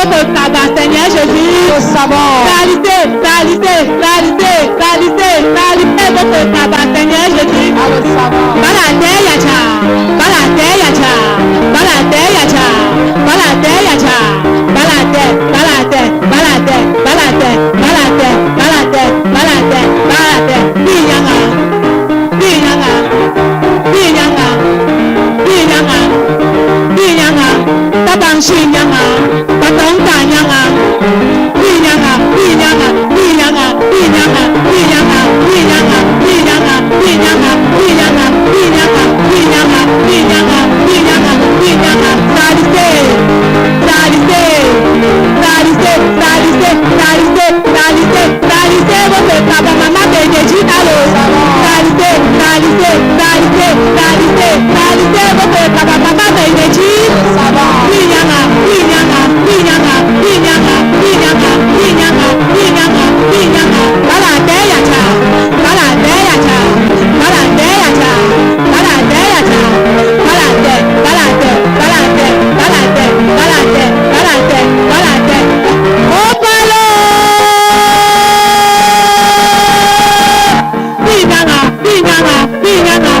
votre tabac, Seigneur Jésus. Salité votre tabac, Seigneur Jésus. Balade yacha, balade yacha, balade yacha, balade yacha, balade, balade, balade, balade, balade, balade, balade, balade, binyanga, binyanga, binyanga, binyanga, binyanga, tabanshi nyanga, tatonga nyanga, binyanga, binyanga, binyanga, binyanga, binyanga, binyanga, binyanga, binyanga, binyanga, binyanga, binyanga, binyanga, binyanga, binyanga, salité, salité, salité, salité, salité, salité, salité, votre tabac, maman bénédicte, allô, salité, salité, salité, salité, salité, votre tabac, maman bénédicte, binyanga, binyanga, binyanga, binyanga, binyanga, binyanga, binyanga, binyanga, balade yacha, balade yacha, balade yacha, balade yacha, balade, balade, balade, balade, balade, balade, balade, oh balo, binyanga, binyanga, binyanga,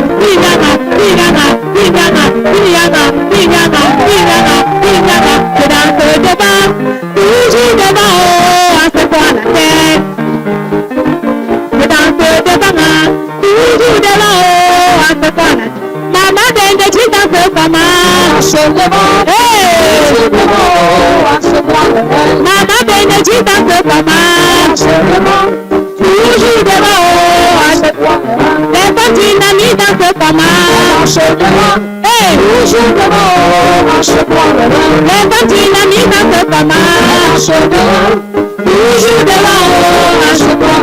binyanga, binyanga, binyanga, binyanga, binyanga, binyanga, binyanga, je danse devant, toujours devant, oh, à ce point la tête. Je danse devant, toujours devant, oh, à ce point la tête. Maman Bende, tu danses comment? Hey! Maman Bende, tu danses comment? Toujours devant, oh, à ce point. Les petits amis dansent comment? Hey! Toujours devant, oh, à ce point. Les petits amis dansent comment? Toujours devant, oh, à ce point.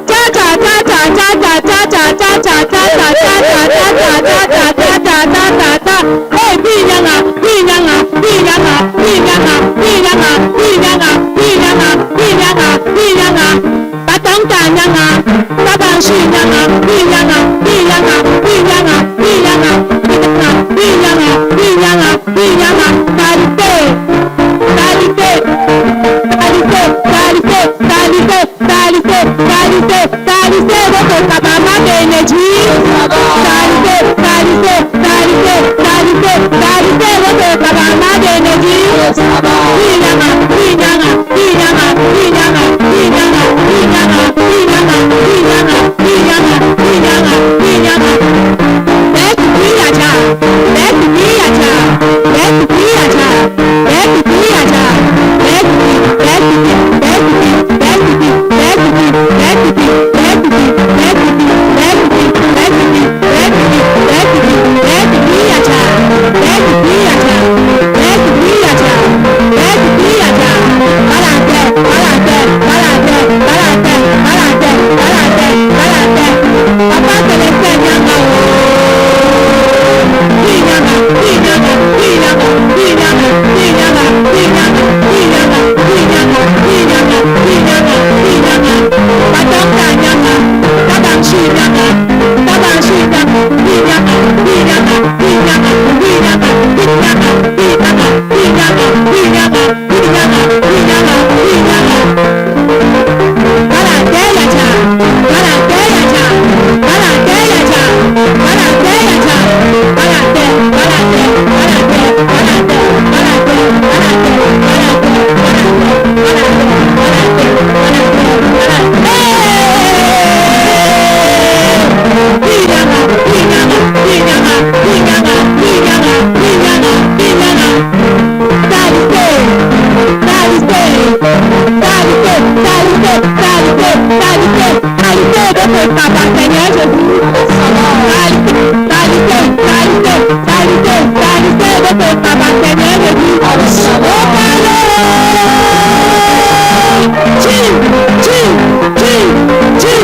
Ta ta ta ta ta ta ta ta ta ta ta ta ta ta ta ta ta. Hey, binyanga, binyanga, binyanga, binyanga, binyanga, binyanga, binyanga, binyanga, binyanga. Batanga nyanga, tabanshi nyanga, binyanga, binyanga, binyanga, binyanga, binyanga, binyanga, binyanga, binyanga. Qualité, qualité, qualité, qualité, qualité, qualité, votre tabac bénédicte. Qualité, qualité, qualité, qualité, qualité, votre tabac bénédicte. Binyanga, binyanga, binyanga, binyanga, binyanga, binyanga, binyanga, binyanga, binyanga, binyanga, binyanga. Let's be a child. Let's be a child. Let's be a child. Let's be a child. Let's be, let's be, let's be, let's be, let's be, let's be, let's be, let's be, let's be, let's be, let's be, let's be, let's be a child. Let's be a child. Let's be a child. Let's be a child. Balade, balade, balade, balade, balade, balade, balade. Papa te le enseña. Binyanga, binyanga, binyanga, binyanga, binyanga, binyanga, binyanga, binyanga, binyanga, binyanga, binyanga. Batanga nyanga, tabanshi nyanga, tabanshi nyanga, binyanga, binyanga, binyanga, binyanga, binyanga, binyanga, binyanga, binyanga, binyanga, binyanga, binyanga. Balade yacha, balade yacha, balade yacha, balade yacha, balade, balade, balade, balade, balade, balade, balade, balade, balade. Binyanga, binyanga, binyanga, binyanga, binyanga, binyanga, binyanga. Qualité, qualité, qualité, qualité, qualité, qualité, qualité de votre tabac, Seigneur Jésus. Qualité, qualité, qualité, qualité, qualité de votre tabac, Seigneur Jésus. Oh, allô! Chim, chim, chim, chim,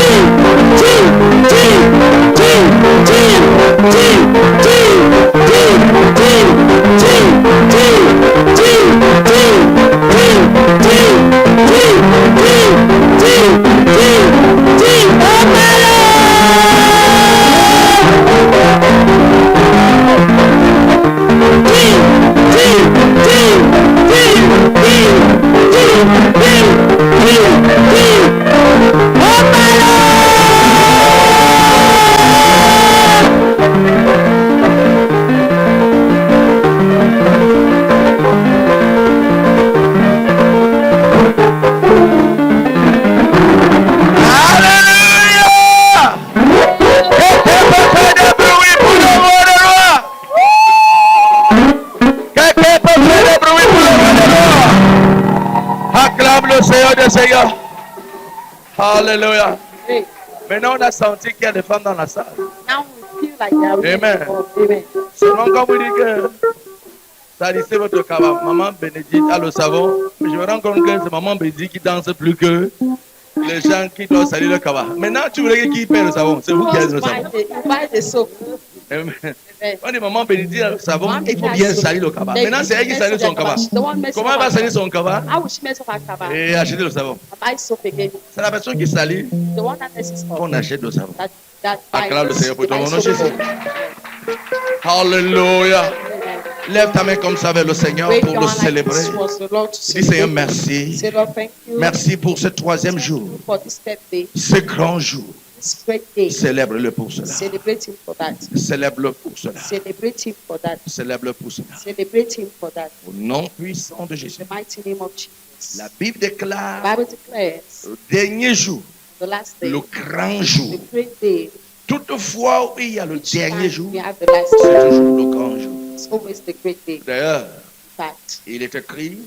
chim, chim, chim, chim, chim, chim. Alléluia. Hey, Maintenant, on a senti qu'il y a des femmes dans la salle. now we feel like there are women Amen. involved. Amen. Seulement quand vous dites que salissez votre cabane, maman Bénédicte a le savon, je me rends compte que c'est maman Bénédicte qui danse plus que les gens qui doivent salir le cabane. Maintenant, tu voulais qui paie le savon? C'est vous qui avez le savon. You buy the soap. Amen. Amen. On dit maman Bénédicte a le savon, il faut bien salir le cabane. Maintenant, c'est elle qui salit son cabane. Comment elle va salir son cabane? How will she mess up her cabane? Et acheter le savon. Buy soap again. C'est la personne qui salit The one that messes up. qu'on achète le savon. That Acclame le Seigneur pour ton buy nom, soap Jésus. again. Alléluia. Amen. Lève ta main comme ça vers le Seigneur Wave pour your le hand like célébrer. this was the Lord to Dis Seigneur, celebrate. merci. Say, Lord, thank you. Merci pour ce troisième Thank jour. you for this third day, Ce grand jour. this great day. Célèbre-le pour cela. Celebrate him for that. Célèbre-le pour cela. Celebrate him for that. Célèbre-le pour cela. Celebrate him for that. Au nom puissant de Jésus. In the mighty name of Jesus. La Bible déclare The Bible declares le dernier jour, the last day, le grand jour. the great day, Toutefois, où il y a le dernier jour, we have the last c'est day. toujours le grand jour. It's always the great day. D'ailleurs, In fact, il est écrit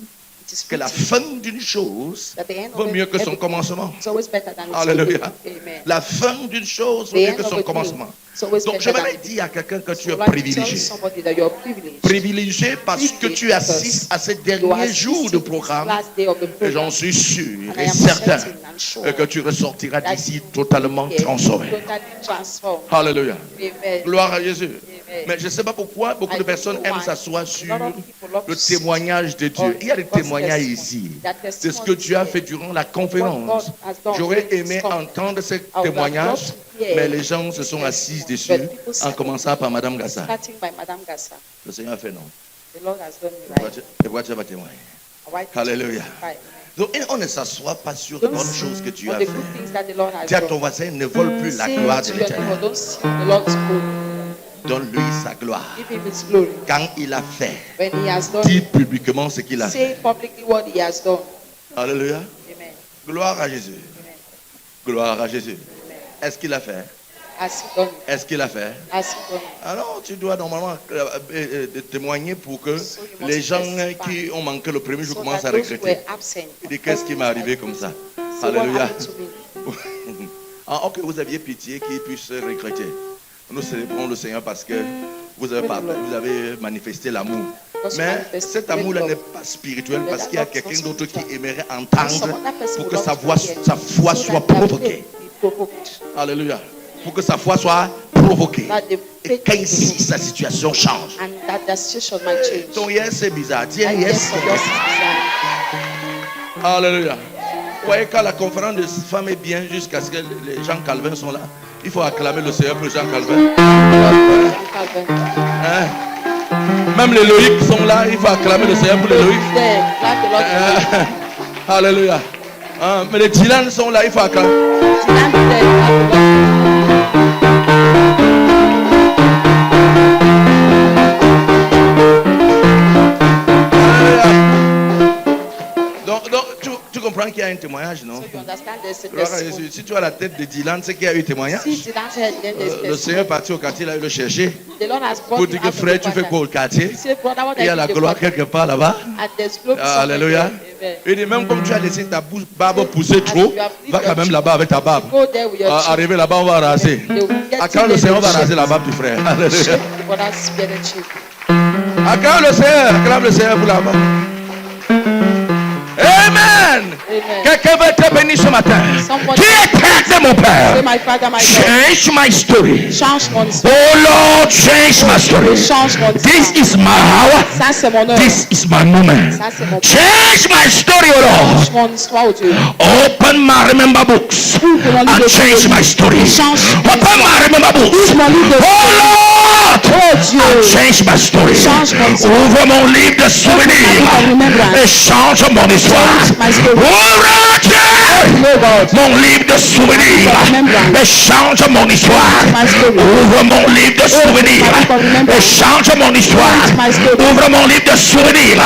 it is que la written fin d'une chose that the end vaut of mieux que son everything commencement. is always better than its Alléluia. beginning. Amen. La fin d'une chose vaut The mieux end que of son a thing commencement. is always Donc, je better vais than dire à quelqu'un que tu So es I'd like to tell privilégié. somebody that you're privileged. Privilégié parce que tu assistes à ce You dernier assist jour in de this programme. last day of the Et program. j'en suis sûr And I et am certain certain and sure que tu ressortiras that d'ici you totalement will get transformé. totally transformed. Alléluia. Amen. Gloire à Jésus. Amen. Mais je ne sais pas pourquoi beaucoup I de don't personnes know aiment why. s'asseoir sur A lot of people love le to sit témoignage de Dieu. on Il y a des God's témoignages testimony. ici. That C'est ce testimony que Dieu a is fait here. durant la What conférence. God has done J'aurais during this aimé conference. entendre ce I would have témoignage, loved to hear mais les gens se sont assis dessus, But people en sat commençant par Madame Gassa. Starting by Madame Gassa. Le Seigneur a fait non. The Lord has done me Et right. pourquoi tu vas témoigner? Right. Alléluia. Right. Donc, on ne s'assoit pas sur les Don't bonnes see choses que tu on as the fait. good things that the Lord has Dis à ton done. voisin, ne vole plus la Say gloire to de your neighbor, l'Éternel. don't see the Lord's glory. Donne-lui sa gloire. Give him his glory. Quand il a fait, When he has done dis it, publiquement ce qu'il a fait. say publicly what he has done. Alléluia. Amen. Gloire à Jésus. Amen. Gloire à Jésus. Amen. Est-ce qu'il a fait? Has he done it? Est-ce qu'il a fait? Has he done it? Alors, tu dois normalement témoigner pour que So you must les gens testify. qui ont manqué le premier jour So commencent that à those who regretter. were absent. Il dit, qu'est-ce qui m'est arrivé comme ça? So what Alléluia. happened to me? Ah, ok, vous aviez pitié qu'ils puissent regretter. Nous célébrons le Seigneur parce que vous avez manifesté l'amour. Mais cet amour-là n'est pas spirituel parce qu'il y a quelqu'un d'autre qui aimerait entendre pour que sa foi soit provoquée. Alléluia. Pour que sa foi soit provoquée. Et qu'ainsi sa situation change. And that the situation might change. Ton yes, c'est bizarre. Dis And yes. yes, for yours is bizarre. Alléluia. Vous voyez, quand la conférence de femmes est bien jusqu'à ce que les gens Calvin sont là, il faut acclamer le Seigneur pour Jean Calvin. Hein? Même les Loïcs sont là, il faut acclamer le Seigneur pour les Loïcs. There, like the Lord. Alléluia. Hein? Mais les Dylan sont là, il faut acclamer. Dylan is there, like the Lord. Donc tu comprends qu'il y a un témoignage, non? So you understand there's a Gloire à testimony. Jésus. Si tu as la tête de Dylan, c'est qu'il y a eu témoignage. See, Dylan said, then there's Le testimony. Seigneur est parti au quartier, il a eu le chercher. The Lord has brought Pour him dire que out of frère, the tu fais quarter. quoi au quartier? He said, brother, what Il y a I la did the gloire quarter. quelque part là-bas. And there's glory somewhere Alléluia. there. Amen. Il dit même comme tu as laissé ta barbe pousser trop, va quand même là-bas avec ta barbe. Go there with your children. Arrivé là-bas, on va raser. They will get À quand to le the Seigneur va church. raser la barbe du frère? Alléluia. Shake the brother's bearded sheep. À quand le Seigneur? Acclame le Seigneur pour la barbe. Amen. Amen. Quelqu'un veut te bénir ce matin. Somebody- Qui est Père de mon Say, Père? my father, my God. Change my story. Change mon histoire. Oh Lord, change my story. Change mon This histoire. is my hour. Ça, c'est mon heure. This is my moment. Ça, c'est mon Change my story, oh Lord. Change mon histoire, oh Dieu. Open my remember books and change my story. Change. Open my remember books. Mon livre de Oh Lord, Oh Dieu. and change my story. Change mon histoire. Ouvre mon livre de souvenirs et change mon histoire. Change my story. Ouvre mon livre de souvenirs et change mon histoire. Ouvre mon livre de souvenirs et change mon histoire. Ouvre mon livre de souvenirs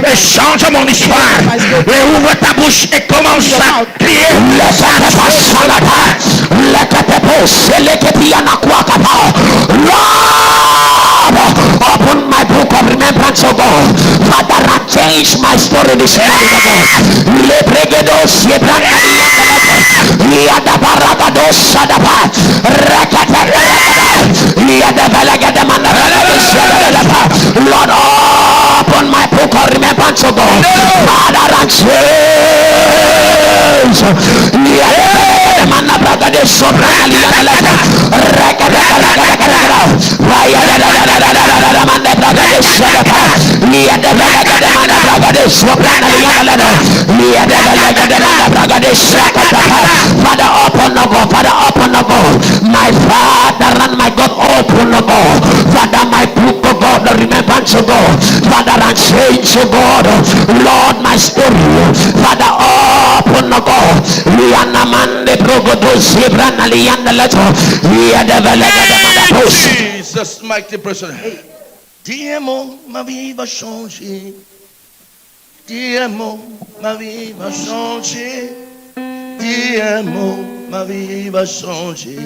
et change mon histoire. Et ouvre ta bouche et commence à prier. Lord, open my book of remembrance, oh God. Father, change my story this morning, oh God. Lebregedos, Yada Baragados, Sadapa, Lord, open my book of remembrance, oh God. Father, and change. Father, open the door. Father, open the door. My Father and my God, open the door. Father, my book of God, the remembrance of God. Father, and change of God. Lord, my story. Father, open the door. Jesus, mighty person. Dis un mot, ma vie va changer. Dis un mot, ma vie va changer. Dis un mot, ma vie va changer.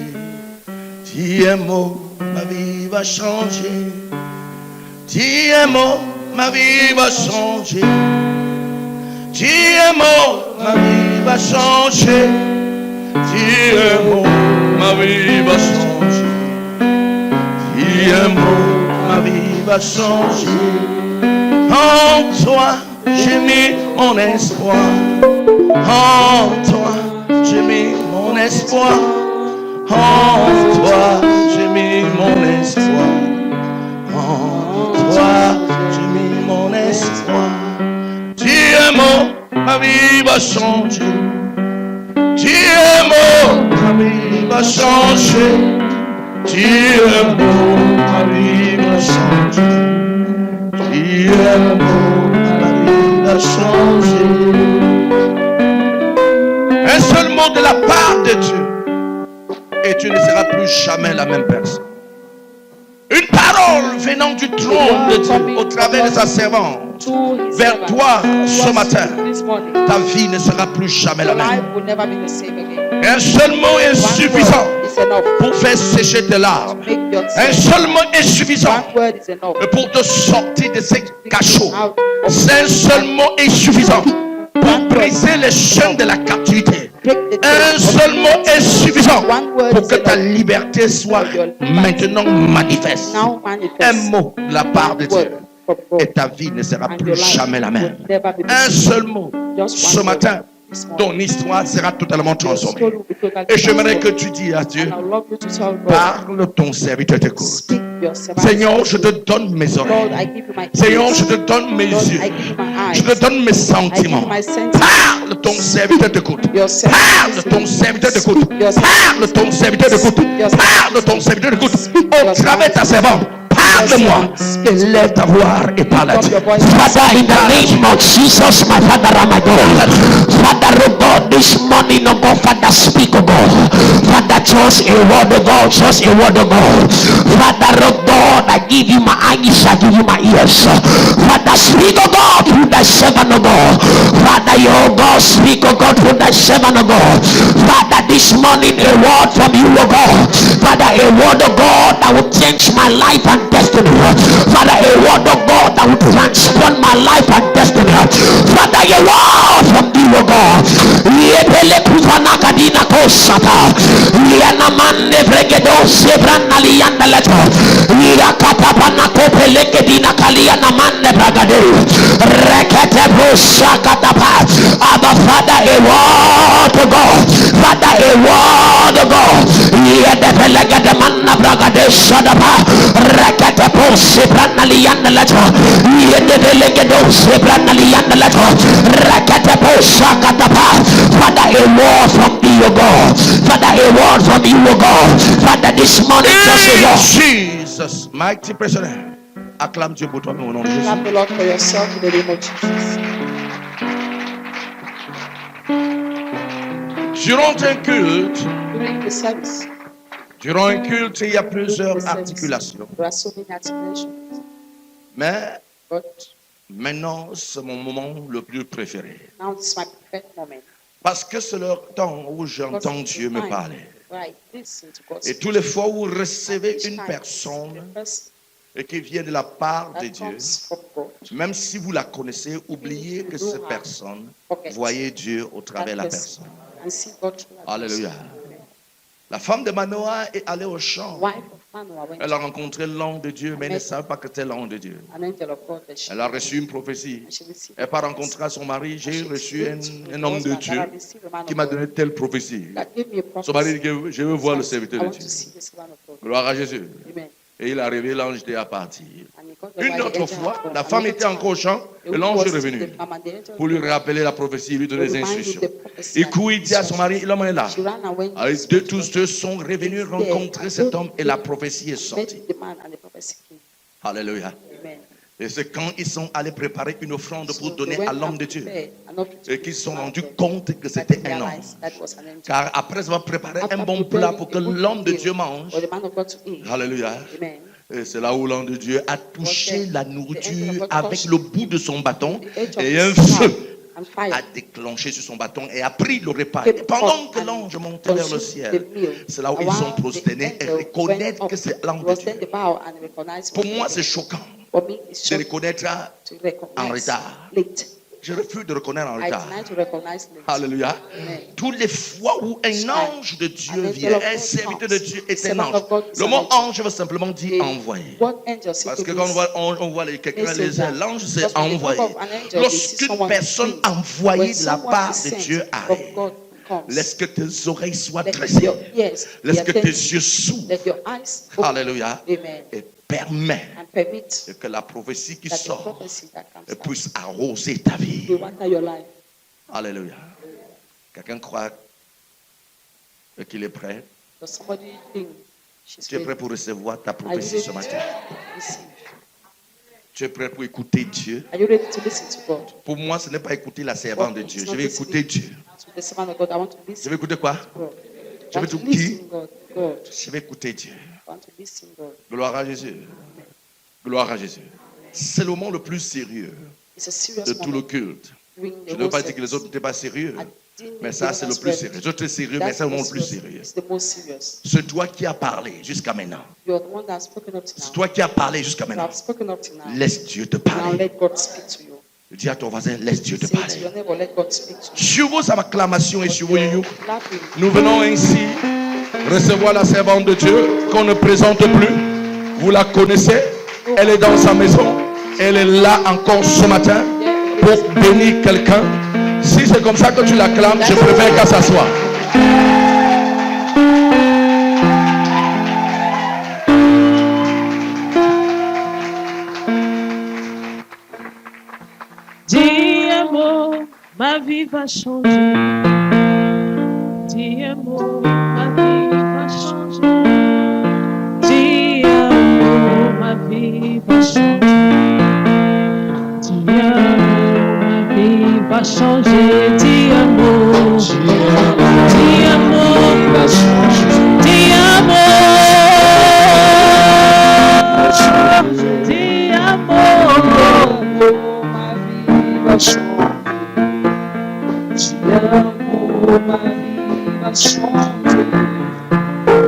Dis un mot, ma vie va changer. Dis un mot, ma vie va changer. Dis un mot, ma vie va changer. Dis un mot, ma vie va changer. Dis un mot, ma vie va changer. En toi, j'ai mis mon espoir. En toi, j'ai mis mon espoir. En toi, j'ai mis mon espoir. En toi, j'ai mis mon espoir. Dis un mot, ma vie va changer. Dis un mot, ma vie va changer. Dis un mot, ma vie va changer. Dis un mot, ma vie va changer. Un seul mot de la part de Dieu et tu ne seras plus jamais la même personne. Une parole venant du trône de Dieu au travers de sa servante vers toi ce matin, ta vie ne sera plus jamais la même. Un seul mot est suffisant pour faire sécher tes larmes. Un seul mot est suffisant pour te sortir de ces cachots. Un seul mot est suffisant pour briser les chaînes de la captivité. Un seul mot est suffisant pour que ta liberté soit maintenant manifeste. Un mot de la part de Dieu et ta vie ne sera plus jamais la même. Un seul mot ce matin, ton histoire sera totalement transformée. Et j'aimerais que tu dis à Dieu, parle, ton serviteur t'écoute. Seigneur, je te donne mes oreilles. Seigneur, je te donne mes yeux. Je te donne mes sentiments. Parle, ton serviteur t'écoute. Parle, ton serviteur t'écoute. Parle, ton serviteur t'écoute. Parle, ton serviteur t'écoute. Au travers de ta servante. Parle-moi, élève ta voix et parle à Dieu. Father, in the name of Jesus, my Father and my God. Father, oh God, this morning, oh God, Father, speak, oh God. Father, just a word, oh God, just a word, oh God. Father, oh God, I give you my eyes, I give you my ears. Father, speak, oh God, through thy servant, oh God. Father, oh God, speak, oh God, through thy servant, oh God. Father, this morning, a word from you, oh God. Father, a word, oh God, that will change my life and destiny. Father, a word of God that will transform my life and destiny. Father, a word from thee, O God. Yepele kufanakadina kosata. Yana mande bregedo sebrana liyanda leto. Yakata panakopeleke dina kaliyana mande bragade. Rekete brosakatapa. Abba, Father, a word of God. Father, a word of God. Yedepeleke de manna bragade sadapa. Rekete brosebranna liyanda leto. Yedepeleke do sebrana liyanda leto. Rekete brosakatapa. Father, a word from thee, O God. Father, a word from you, O God. Father, this morning, just a word. Jesus, mighty president. Acclame Dieu pour toi-même au nom de Jésus. Clap the Lord for yourself in the name of Jesus. Durant un culte, During the service, il y a plusieurs articulations. there are so many articulations. Mais But maintenant, c'est mon moment le plus préféré. now this is my perfect moment. Parce que c'est le temps où j'entends Because Dieu me it's parler. time where I listen to God's Et toutes les speech. fois où vous And recevez each une time personne, the person et qui vient de la part de that Dieu, comes from God, même si vous la connaissez, oubliez que cette personne, voyez Dieu au travers de la personne. and see God through that Alléluia. person. La femme de Manoah est allée au champ. Wife of Manoah went Elle a rencontré l'ange de Dieu, mais elle ne savait pas que c'était l'ange de Dieu. an angel of God that she Elle a reçu une prophétie. and she received Elle a n'a pas prophecy. rencontré son mari. J'ai And she reçu went to un the homme de husband Dieu that I received a man qui of m'a God donné telle prophétie. that gave me a Son mari prophecy. dit que je veux voir le I serviteur de want Dieu. to see this man of God. Gloire à Jésus. Amen. Et il est arrivé, l'ange était à partir. And he got the Une right autre angel fois, of God. la femme Another était encore au time, champ the et woman l'ange was est still revenu the farm and the angel pour lui of God rappeler la prophétie, lui donner des remind him instructions. the prophecy Et and coup, il dit à son mari, l'homme est là. she ran away. Tous deux sont revenus rencontrer cet homme et la prophétie est sortie. Met the man and the prophecy came. Alléluia. Amen. Et c'est quand ils sont allés préparer une offrande pour So donner they went à l'homme and de Dieu prepared and offered to et qu'ils se sont the rendus man compte que that c'était they un homme. realized that was an angel. Car après avoir préparé After un bon preparing plat a pour que good l'homme de meal Dieu mange, for the man of God to eat. alléluia, Amen. et c'est là où l'homme de Dieu a touché la nourriture avec le bout de son bâton The edge of et un his staff feu and a fire. déclenché sur son bâton et a pris le repas. Et pendant que l'ange montait vers le ciel, c'est là où ils sont prosternés et reconnaissent que c'est l'ange de Dieu. Pour moi, c'est choquant For me, it's de shocking reconnaître to en recognize retard. late. Je refuse de reconnaître en I retard. deny to recognize late. Alléluia. Amen. Toutes les fois où un ange de Dieu An vient, angel of un God serviteur de comes. Dieu est un Servant ange. of God is Le an mot angel. ange veut simplement dire The envoyé. word angel Parce que simply quand means on voit quelqu'un les messenger. l'ange c'est Because when they envoyé. talk of an angel, they see Lorsqu'une someone personne sent. envoyée When de la someone part is de sent Dieu from arrive, God comes, laisse que tes oreilles soient let dressées. your ears be Laisse que tes attentive. yeux s'ouvrent. Let your eyes open. Alléluia. Amen. Et permet And permit que la prophétie qui that the sort prophecy that comes out puisse arroser ta vie. will water your life. Alléluia. Quelqu'un croit qu'il est prêt? Does somebody think she's Tu es prêt ready? pour recevoir ta Are you prophétie ready ce matin? to receive? Tu es prêt pour écouter Dieu? Are you ready to listen to God? Pour moi, ce n'est pas écouter la servante de Dieu. It's Je not vais écouter listening Dieu. to the servant of God. I want to Je listen vais écouter quoi? to God. Je I vais want to tout qui? listen God. God. Je vais écouter Dieu. I want to listen God. Gloire à Jésus. Gloire à Jésus. C'est le moment le plus sérieux It's a serious de tout le moment. culte. During the Je ne veux whole pas dire que les service. autres n'étaient pas sérieux, I didn't mais think ça, the c'est le others plus were- sérieux. Les autres, c'est sérieux, mais That's c'est le moment the le plus most sérieux. serious. It's the most serious. C'est toi qui as parlé jusqu'à maintenant. You're the one that's spoken up to C'est now. toi qui as parlé jusqu'à You maintenant. have spoken up to now. Laisse Dieu te Now parler. let God speak to you. Dis à ton voisin, laisse Dieu te Say to parler. your neighbor, let God speak to you. Sur vos acclamations et sur vos You're you, clapping. nous venons ainsi recevoir la servante de Dieu qu'on ne présente plus. Vous la connaissez. Elle est dans sa maison. Elle est là encore ce matin pour bénir quelqu'un. Si c'est comme ça que tu l'acclames, je préfère qu'elle s'assoie. Dis un mot, ma vie va changer. Dis un mot, ma vie va changer. Dis un mot, ma vie va changer. Dis un mot, ma vie va changer. Dis un mot, dis un mot, dis un mot, dis un mot. Dis un mot, ma vie va changer.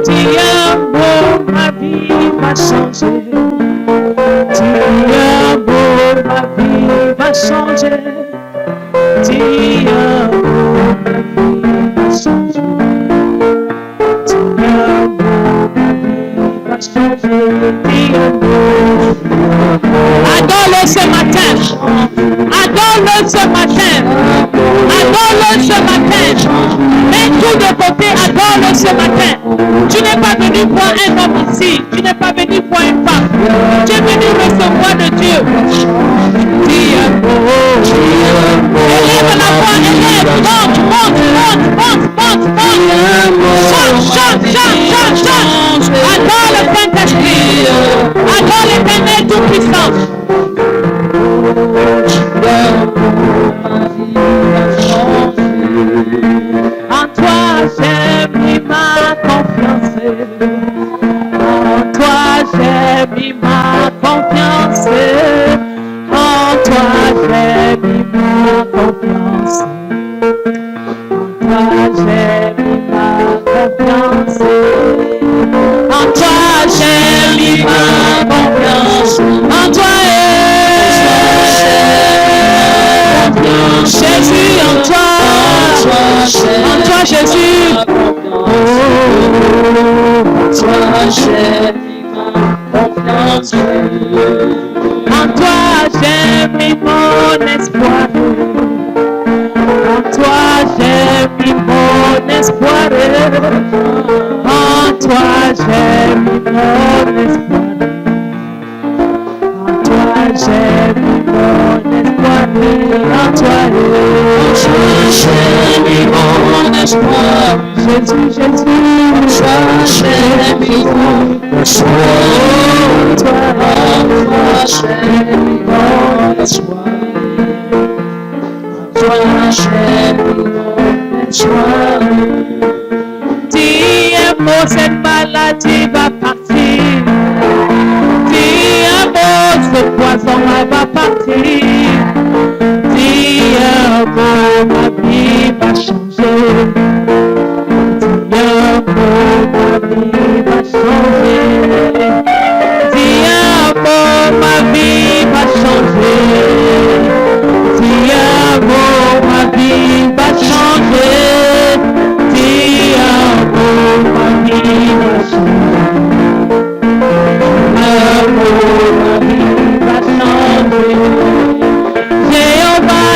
Dis un mot, ma vie va changer. Dis un mot, ma vie va changer. Dis un mot, ma vie va changer. Dis un mot. Adore-le ce matin. Adore-le ce matin. Adore-le ce matin. Mets tout de côté, adore-le ce matin. Tu n'es pas venu voir un homme ici. Tu n'es pas venu voir une femme. Tu es venu recevoir de Dieu. Dis un mot. Élève la voix, élève. Monte. Chante. Adore le Saint-Esprit. Adore l'Éternel Tout-Puissant. En toi j'ai mis ma confiance. En toi j'ai mis ma confiance. En toi j'ai mis ma confiance. En toi j'ai mis ma confiance. En toi j'ai mis ma confiance. toi j'ai mis ma confiance. En toi j'ai mis mon espoir. En toi j'ai mis mon espoir. En toi j'ai mis mon espoir. En toi j'ai mis mon espoir. En toi j'ai mis mon espoir. Jésus, Jésus, en toi j'ai mis mon espoir. En toi j'ai mis mon espoir. Toi j'ai mis mon espoir. Dis un mot, cette maladie va partir. Dis un mot, ce poison va partir. Dis un mot, ma vie va changer. Dis un mot, ma vie va changer. Dis un mot, ma vie va changer. Dis un mot, ma vie va changer. Dis un mot, ma vie va changer. Un mot, ma vie va changer. Jéhovah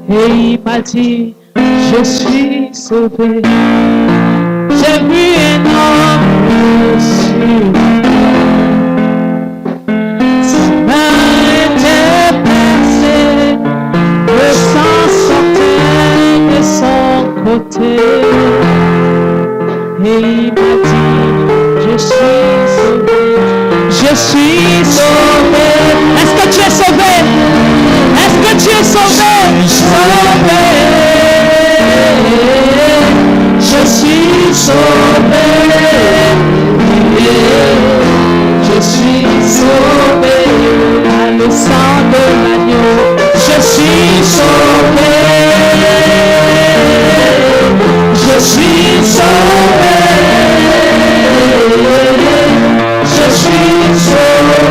Et il m'a dit, je suis sauvé. J'ai vu un homme sur sa main était percée, le sang sortait de son côté. Et il m'a dit, je suis sauvé. Je suis sauvé. Est-ce que tu es sauvé? Est-ce que tu es sauvé? Sauvé. Je suis sauvé. Je suis sauvé par le sang de l'agneau. Je suis sauvé. Je suis sauvé. Je suis sauvé.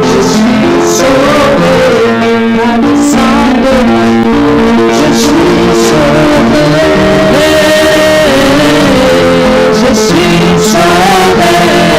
Je suis sauvé par le sang de l'agneau. Je suis sauvé. Je suis sauvé.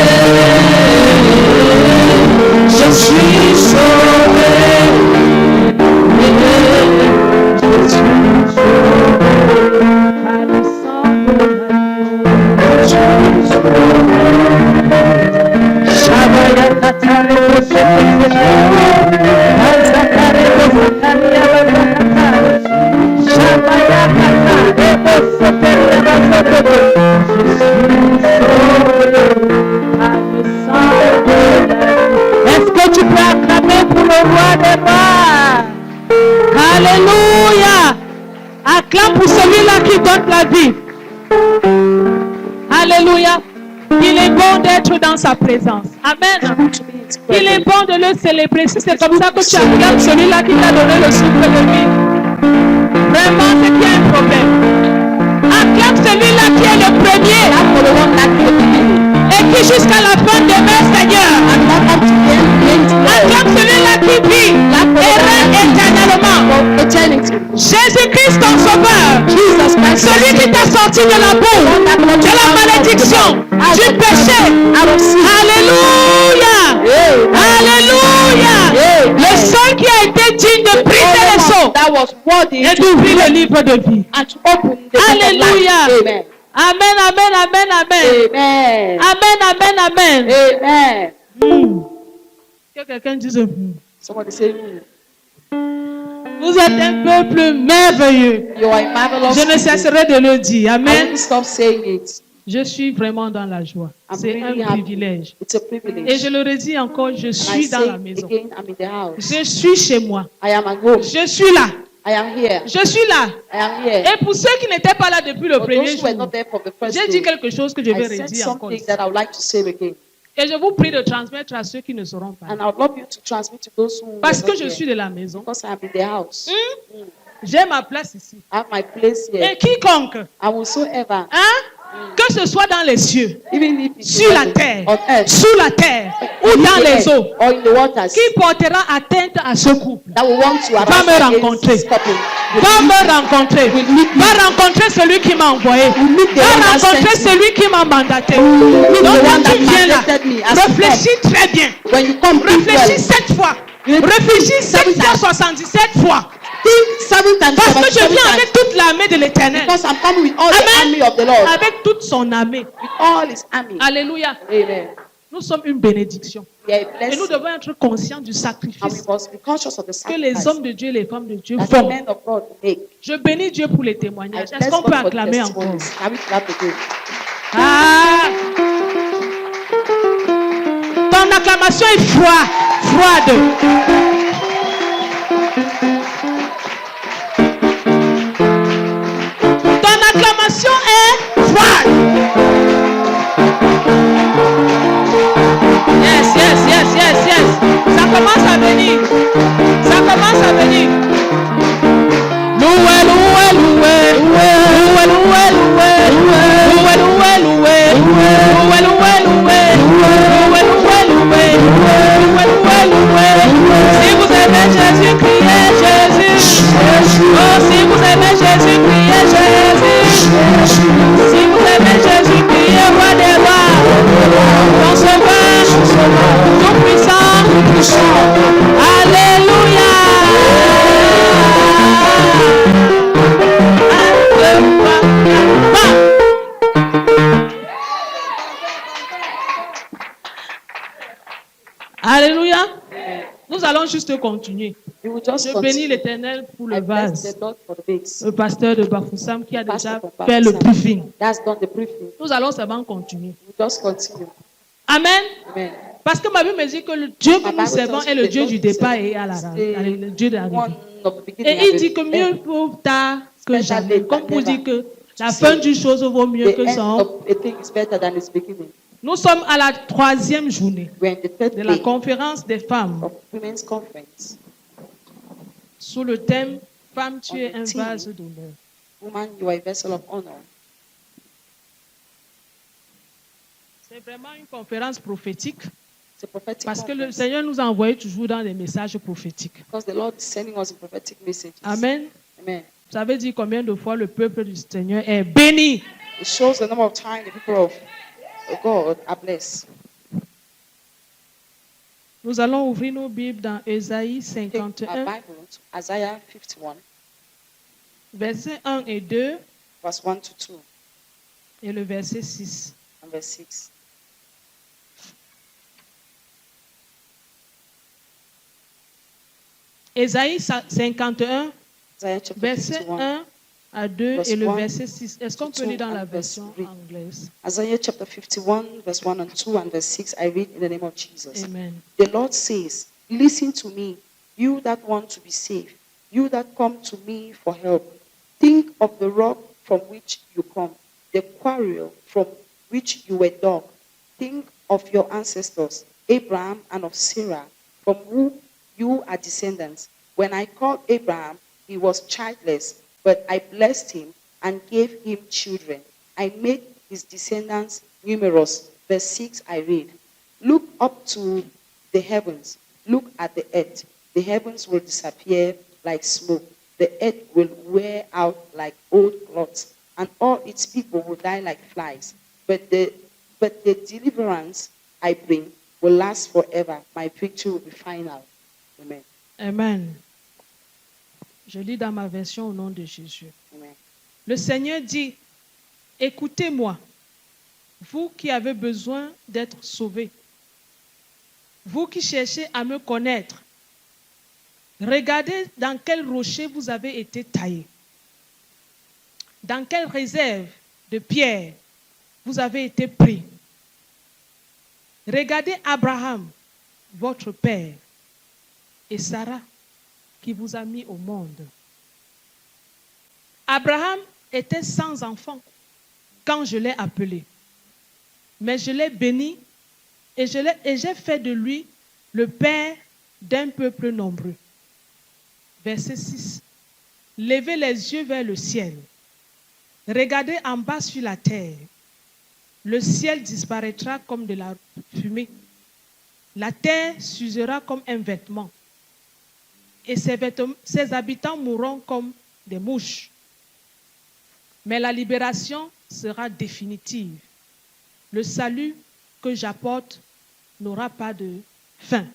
Acclame pour celui-là qui donne la vie. Alléluia. Il est bon d'être dans sa présence. Amen. Il est bon de le célébrer. Si c'est comme ça que tu acclames celui-là qui t'a donné le souffle de vie, vraiment, c'est qu'il y a un problème. Acclame celui-là qui est le premier et qui jusqu'à la fin demeure Seigneur. Acclame celui-là qui vit et règne éternellement. Jésus-Christ ton sauveur, celui qui t'a sorti de la boue, de la malédiction, du péché. Alléluia. Alléluia. Le sang qui a été digne de briser les sceaux et d'ouvrir le livre de vie. Alléluia. Amen, amen, amen, amen. Amen, amen, amen. Que quelqu'un dise Somebody say, vous êtes un peuple merveilleux. you are a marvelous Je ne cesserai de le dire. I Amen. won't stop saying it. Je suis vraiment dans la joie. I'm C'est really un happy. privilège. It's a Et privilege. je le redis encore, je And I suis dans say la maison. again, I'm in the house. Je suis chez moi. I am at home. Je suis là. I am here. Je suis là. I am here. Et pour ceux qui n'étaient pas là depuis le For premier those who were jour, not there from the first j'ai dit day, quelque chose que je vais I said redire encore. something that I would like to say again. Et je vous prie de transmettre à ceux qui ne seront pas là. And I would love you to transmit to those who Parce were que not je here. suis de la maison. Because I am in the house. J'ai ma place ici. I have my place here. Et quiconque, And whosoever, que ce soit dans les cieux, even if it's sur la terre, on earth, sous la terre ou in dans the les air, eaux, or in the waters, qui portera atteinte à ce couple, that will want to me arise rencontrer. against this couple, va me rencontrer. Va rencontrer celui qui m'a envoyé. Va rencontrer celui qui m'a mandaté. Donc quand tu viens là, réfléchis très bien. when you come, think well. Réfléchis 7 fois. Réfléchis 7 fois 77 fois. Think 7 times, Parce que je 77 viens times. avec toute l'armée de l'éternel. Because I'm coming with all the army Amen. of the Lord, Avec toute son armée. with all his army. Alléluia. Amen. Nous sommes une bénédiction. We are a Et nous blessing, devons être conscients du and we sacrifice must be conscious of the que les sacrifice hommes de Dieu et les femmes de Dieu that the font. men of God make. Je bénis Dieu pour les I témoignages. bless Est-ce qu'on God peut for the acclamer encore? testimonies. Can we clap again? Ah! Ton acclamation est froide. Ton acclamation est froide. Yes. Ça commence à venir. Si vous aimez Jésus, criez Jésus. Oh, si vous aimez Jésus, criez Jésus. Si vous aimez Jésus, criez Roi des rois. Ton sauveur, tout puissant. Alléluia. Alléluia. Nous allons juste continuer. We will just Je bénis continue. l'Éternel pour I le bless vase. the Lord for the base. Le pasteur de Bafoussam qui a déjà Pastor from fait le Bafoussam. briefing. That's done the briefing. Nous allons seulement continuer. We just continue. Amen. Amen. Parce que ma Bible me dit que le Dieu que My nous Bible servons tells est me le that Dieu God du is départ the- et à le Dieu de One l'arrivée. of the beginning Et and il the dit que mieux end. vaut tard que Better jamais. late Comme than pour never. dire que la fin d'une chose vaut mieux The que end son. of a thing is better than its beginning. Nous sommes à la 3e journée We're in the third de la day conférence des femmes of Women's Conference. sous le thème Femme, tu es un On the theme. vase d'honneur. Woman, you are a vessel of honor. C'est vraiment une conférence prophétique It's a prophetic parce que le conference. Seigneur nous a envoyés toujours dans des messages prophétiques. Because the Lord is sending us in prophetic messages. Amen. Amen. Ça veut dire combien de fois le peuple du Seigneur est béni. It shows the number of times the people of God are blessed. Nous allons ouvrir nos Bibles dans Ésaïe Take our 51, Bible to Isaiah 51, versets 1 et 2 verse 1 to 2, et le verset 6. and verse 6. Ésaïe 51, Isaiah chapter verset 51. 1 à 2 Verse et le 1 verset 6. Est-ce qu'on peut to lire dans 2 la and verse version 3. anglaise? Isaiah chapter 51, verse 1 and 2, and verse 6. I read in the name of Jesus. Amen. The Lord says, listen to me, you that want to be saved, you that come to me for help. Think of the rock from which you come, the quarrel from which you were dug. Think of your ancestors, Abraham and of Sarah, from whom you are descendants. When I called Abraham, he was childless, but I blessed him and gave him children. I made his descendants numerous. Verse 6, I read, look up to the heavens, look at the earth. The heavens will disappear like smoke. The earth will wear out like old cloths, and all its people will die like flies. But the deliverance I bring will last forever. My victory will be final. Amen. Amen. Je lis dans ma version au nom de Jésus. Amen. Le Seigneur dit, écoutez-moi, vous qui avez besoin d'être sauvés, vous qui cherchez à me connaître, regardez dans quel rocher vous avez été taillé, dans quelle réserve de pierre vous avez été pris. Regardez Abraham, votre père, et Sarah, qui vous a mis au monde. Abraham était sans enfant quand je l'ai appelé. Mais je l'ai béni et j'ai fait de lui le père d'un peuple nombreux. Verset 6. Levez les yeux vers le ciel. Regardez en bas sur la terre. Le ciel disparaîtra comme de la fumée. La terre s'usera comme un vêtement. Et ses habitants mourront comme des mouches. Mais la libération sera définitive. Le salut que j'apporte n'aura pas de fin.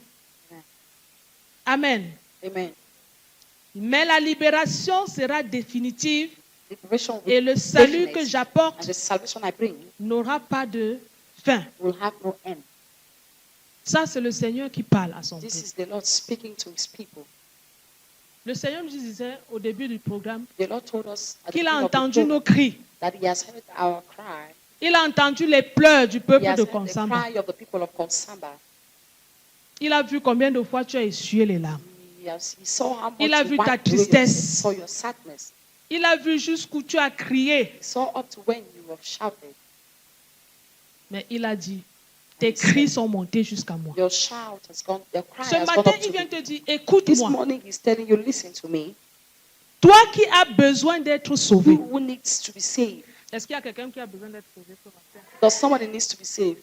Amen. Amen. Mais la libération sera définitive Liberation et le salut que and j'apporte the salvation I bring n'aura pas de fin. will have no end. Ça, c'est le Seigneur qui parle à son This peuple. is the Lord speaking to his people. Le Seigneur nous disait au début du programme The Lord told us at the qu'il a beginning of the entendu nos program cris. that he has heard our cry. Il a entendu les pleurs du He peuple has de heard the Konsamba. cry of the people of Konsamba. Il a vu combien de fois tu as essuyé les larmes. He saw how much Il a you vu ta wiped away your tristesse. sins, saw your sadness. Il a vu jusqu'où tu as crié. He saw up to when you have shouted. Mais il a dit, tes cris sont montés jusqu'à moi. Your shout has gone, your cry Ce has gone matin, up il to vient me. te dire, This écoute-moi. morning he's telling you, listen to me. Toi qui as besoin d'être sauvé. You who needs to be saved. Est-ce qu'il y a quelqu'un qui a besoin d'être sauvé ce matin? Does somebody needs to be saved?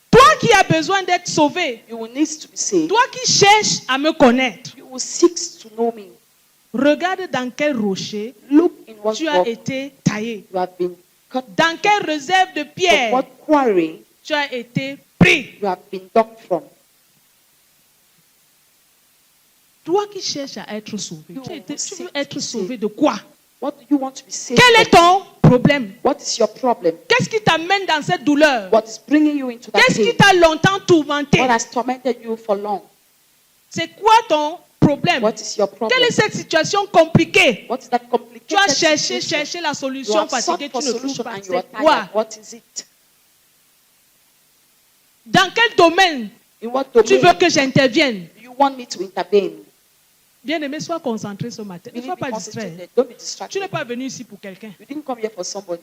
Toi qui as besoin d'être sauvé. You will need to be saved. Toi qui cherches à me connaître. You will seek to know me. Regarde dans quel rocher Look in what tu as rock été taillé. you have been cut. Dans quelle réserve de From pierre what quarry tu as été pris. you have been dug from. Toi qui cherches à être sauvé. Tu veux être sauvé de quoi? What do you want to be saved Quel est from? ton problème? What is your problem? Qu'est-ce qui t'amène dans cette douleur? What is bringing you into that Qu'est-ce qui pain? t'a longtemps tourmenté? What has tormented you for long? C'est quoi ton problème? What is your problem? Quelle est cette situation compliquée? What is that complicated Tu as cherché situation? la You solution have parce sought que for tu ne trouves solution pas. and you are C'est quoi? tired. What is it? Dans quel domaine In what tu veux domain que j'intervienne? do you want me to intervene? Bien-aimé, sois concentré ce matin. Ne You sois need to be pas distrait. concentrated. Don't be Tu distracted. n'es pas venu ici pour quelqu'un. You didn't come here for somebody.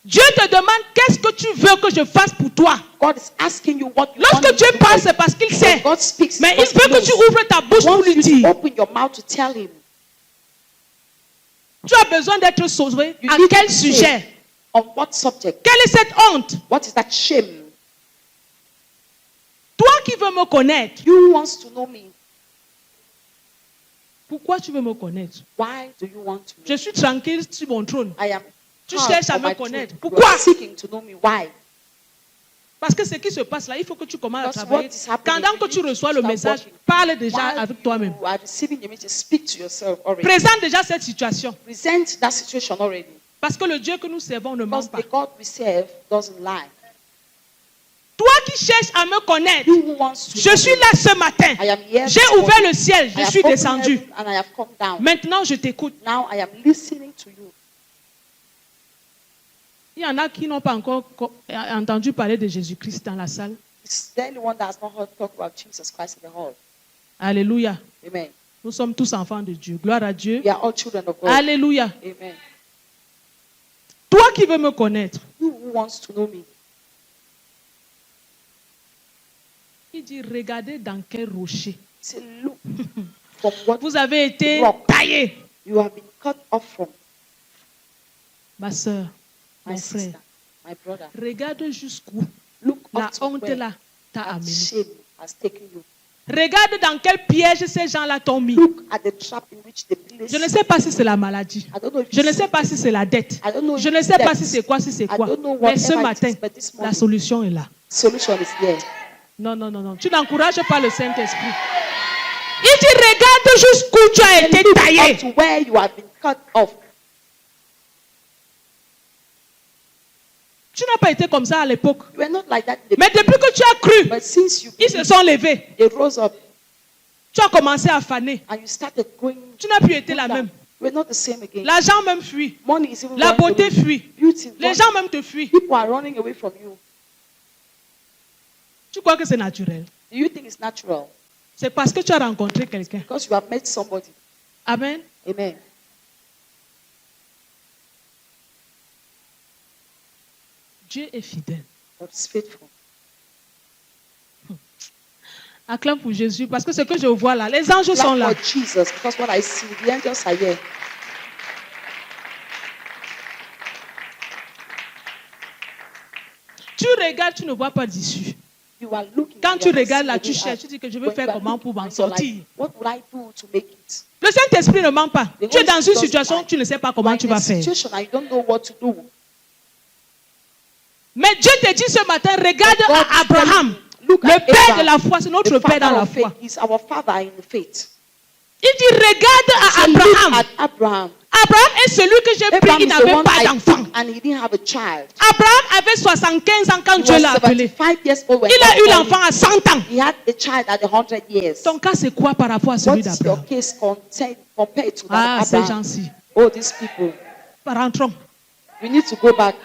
Dieu te demande qu'est-ce que tu veux que je fasse pour toi. God is asking you what you want Lorsque him Dieu to parle, do. c'est parce qu'il When sait. God speaks, Mais il because veut he que tu knows. ouvres ta bouche pour Want lui you to dire. open your mouth to tell him. Tu as besoin d'être sauvé. You À need to quel be sujet? saved. On what subject? Quelle est cette honte? What is that shame? Toi qui veux me connaître, You who wants to know me. pourquoi tu veux me connaître? Why do you want to know? Je suis tranquille sur mon trône. I am Tu proud cherches à of me my connaître. truth. You Pourquoi? are seeking to know me. Why? Parce que ce qui se passe là, il faut que tu commences à Because travailler. what is happening, Pendant que you tu need to reçois le start message, working. parle déjà While avec toi-même. you are receiving the message, speak to yourself already. Présente déjà cette situation. Present that situation already. Parce que le Dieu que nous servons ne ment Because pas. the God we serve doesn't lie. Toi qui cherches à me connaître, You who wants to je know suis me. là ce matin. I am here J'ai this ouvert morning. le ciel, I je have suis opened descendu. heaven and I have come down. Maintenant, je t'écoute. Now I am listening to you. Il y en a qui n'ont pas encore entendu parler de Jésus-Christ dans la salle. Is there anyone that has not heard talk about Jesus Christ in the hall? Alléluia. Amen. Nous sommes tous enfants de Dieu. Gloire à Dieu. We are all children of God. Alléluia. Amen. Toi qui veux me connaître, You who wants to know me, il dit regardez dans quel rocher say, look from what vous avez été rock taillés. you have been cut off from. Ma soeur, My mon frère, sister, my brother, regarde jusqu'où look la up to honte where là t'a that amené. shame has taken you. Regarde dans quel piège ces gens-là t'ont mis. Look at the trap in which they place Je ne sais pas si c'est la maladie. I don't know if Je ne it's sais pas si c'est la dette. I don't know Je if ne it's sais pas debt. si c'est quoi, si c'est I quoi. don't know Mais ce whatever it matin, is, but this la morning, solution est là. solution is there. Non, non, non, non. Tu n'encourages pas le Saint-Esprit. Il dit, regarde jusqu'où tu as été Look taillé. up to where you have been cut off. Tu n'as pas été comme ça à l'époque. You were not like that in the Mais depuis que tu as cru, but since you ils se sont levés. they rose up Tu as commencé à faner. and you started going, Tu n'as plus été going la down, même. you were not the same again. L'argent même fuit. Money is even La running beauté away. fuit. Beauty is Les running. gens même te fuient. People are running away from you. Tu crois que c'est naturel. Do you think it's natural? C'est parce que tu as rencontré quelqu'un. Because you have met somebody. Amen. Amen. Dieu est fidèle. God is faithful. Acclame pour Jésus parce que ce que je vois là, les anges sont Clap là. for Jesus, because what I see, the angels are here. Tu regardes, tu ne vois pas d'issue. You are looking. Quand you tu are not regardes là, seeing tu any cherches, eye. tu dis que je veux When faire you are comment pour m'en looking, you're like, sortir. what would I do to make it? Le Saint-Esprit ne ment pas. The Tu es Holy dans une Spirit situation, doesn't tu ne sais pas comment When tu in a vas faire. situation and you don't know what to do. Mais Dieu te dit ce matin, regarde God à is Abraham. telling you, look Le at père Abraham. de la foi, c'est notre The père dans father la of faith foi. is our father in the faith. Il dit, regarde à So look Abraham. at Abraham. Abraham est celui que j'ai pris, Abraham il is the n'avait one pas I d'enfant. took and he didn't have a child. Abraham avait 75 ans quand He Dieu was l'a appelé. 75 years old when Il a God eu called l'enfant him. à 100 ans. He had the child at 100 years. Ton cas, c'est quoi par rapport à What celui is your d'Abraham? case compared to that Ah, of ces Abraham? gens-ci. Oh, these people. Rentrons. We need to go back.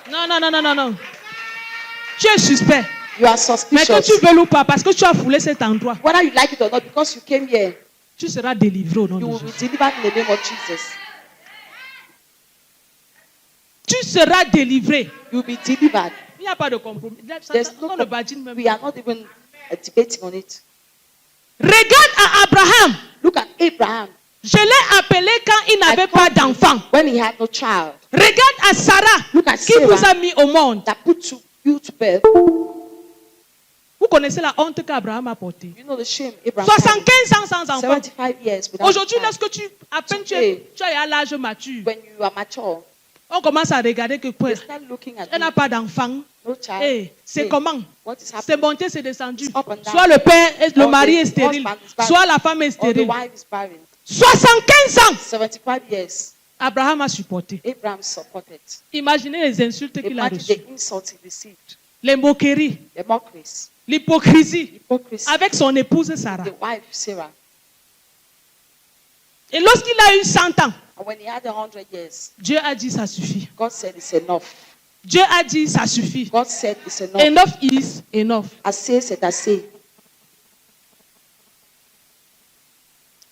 Non, non, non, non, non, non. Tu es suspect. You are Mais que suspicious. tu veux ou pas, parce que tu as foulé cet endroit, Whether you like it or not, because you came here, tu seras délivré au nom you de will be Jésus. delivered in the name of Jesus. Tu seras délivré. You will be delivered. Il n'y a pas de compromis. There's no On ne badine même. We are not even debating on it. Regarde à Abraham. Look at Abraham Je l'ai appelé quand il n'avait pas d'enfant. when he had no child. Regarde à Sarah Look at qui Sarah. vous a mis au monde. That put you to bed. Vous connaissez la honte qu'Abraham a portée. You know the shame Abraham had. 75 ans sans enfant. 75 years without Aujourd'hui, a child. lorsque à peine tu Today, es à l'âge mature, When you are mature, on commence à regarder que quoi, they start looking at elle n'a you. pas d'enfant. No child. Eh, c'est Hey, comment? what is C'est happening? monté, c'est descendu. It's up and down. Soit le père, le Or mari the est stérile, husband is barren. soit la femme est Or the stérile. wife is barren. 75 ans, 75 years. Abraham a supporté. Abraham supported. Imaginez les insultes qu'il a Imagine reçues, the insults he received, les moqueries, the mockeries, l'hypocrisie hypocrisy, avec son épouse Sarah. the wife Sarah. Et lorsqu'il a eu 100 ans, And when he had 100 years, Dieu a dit ça suffit. God said it's enough. Dieu a dit ça suffit. God said it's enough. Enough is enough. Assez, c'est assez.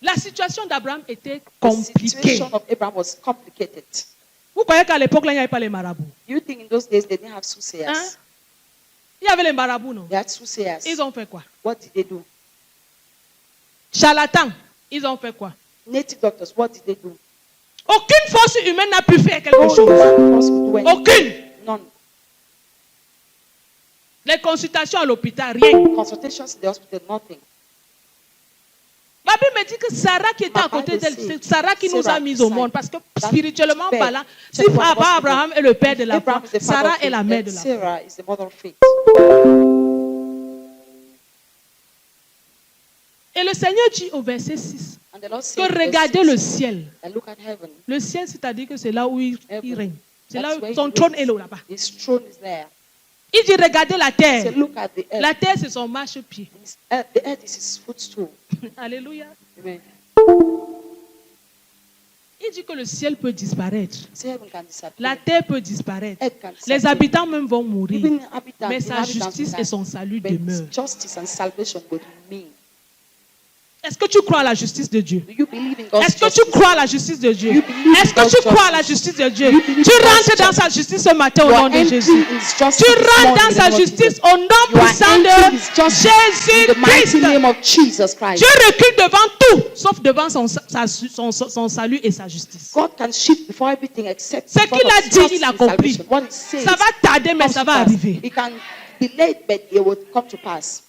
La situation d'Abraham était The compliquée. situation of Abraham was complicated. Vous croyez qu'à l'époque, là, il n'y avait pas les marabouts? You think in those days they didn't have soothsayers? Hein? Il y avait les marabouts, non? They had soothsayers. Ils ont fait quoi? What did they do? Charlatans, ils ont fait quoi? Native doctors, what did they do? Aucune force humaine n'a pu faire quelque No chose. human force could do anything. Aucune. None. Les consultations à l'hôpital, rien. Consultations in the hospital, nothing. Ma Bible me dit que Sarah qui était à côté d'elle, c'est Sarah qui nous a mis au monde. Parce que spirituellement parlant, si Abraham est le père de la foi, Abraham is the father Sarah of est la faith, mère and de la foi. Sarah is the mother of faith. Et le Seigneur dit au verset 6 And the Lord que said, regardez le ciel. and look at heaven. Le ciel, c'est-à-dire que c'est là où il règne. C'est là That's où where son he trône reigns. est là-bas. His throne is there. Il dit regardez la So terre. look at the earth. La terre, c'est son marchepied. The earth is his footstool. Alléluia. Amen. Il dit que le ciel peut disparaître. Say heaven can disappear. La terre peut disparaître. Earth can Les disappear. habitants même vont mourir. Even inhabitants- Mais sa inhabitants justice will et son salut But demeurent. justice and salvation will remain. Est-ce que tu crois à la justice de Dieu? Do you believe in God's Est-ce que tu justice? crois à la justice de Dieu? You believe Est-ce in que God's tu crois à la justice? justice de Dieu? You believe Tu in God's rentres dans justice? sa justice ce matin au You nom are de entering Jésus. His justice Tu this rentres morning dans in the sa name of justice Jesus. au nom You are puissant entering de His justice in the mighty Jésus-Christ. name of Jesus Christ. Dieu recule devant tout, sauf devant son salut et sa justice. God can shift before everything except Ce before qu'il a His dit, justice il and accomplit. salvation. What He says Ça va tarder, mais comes ça to va pass. arriver. It can delay it, but it will come to pass.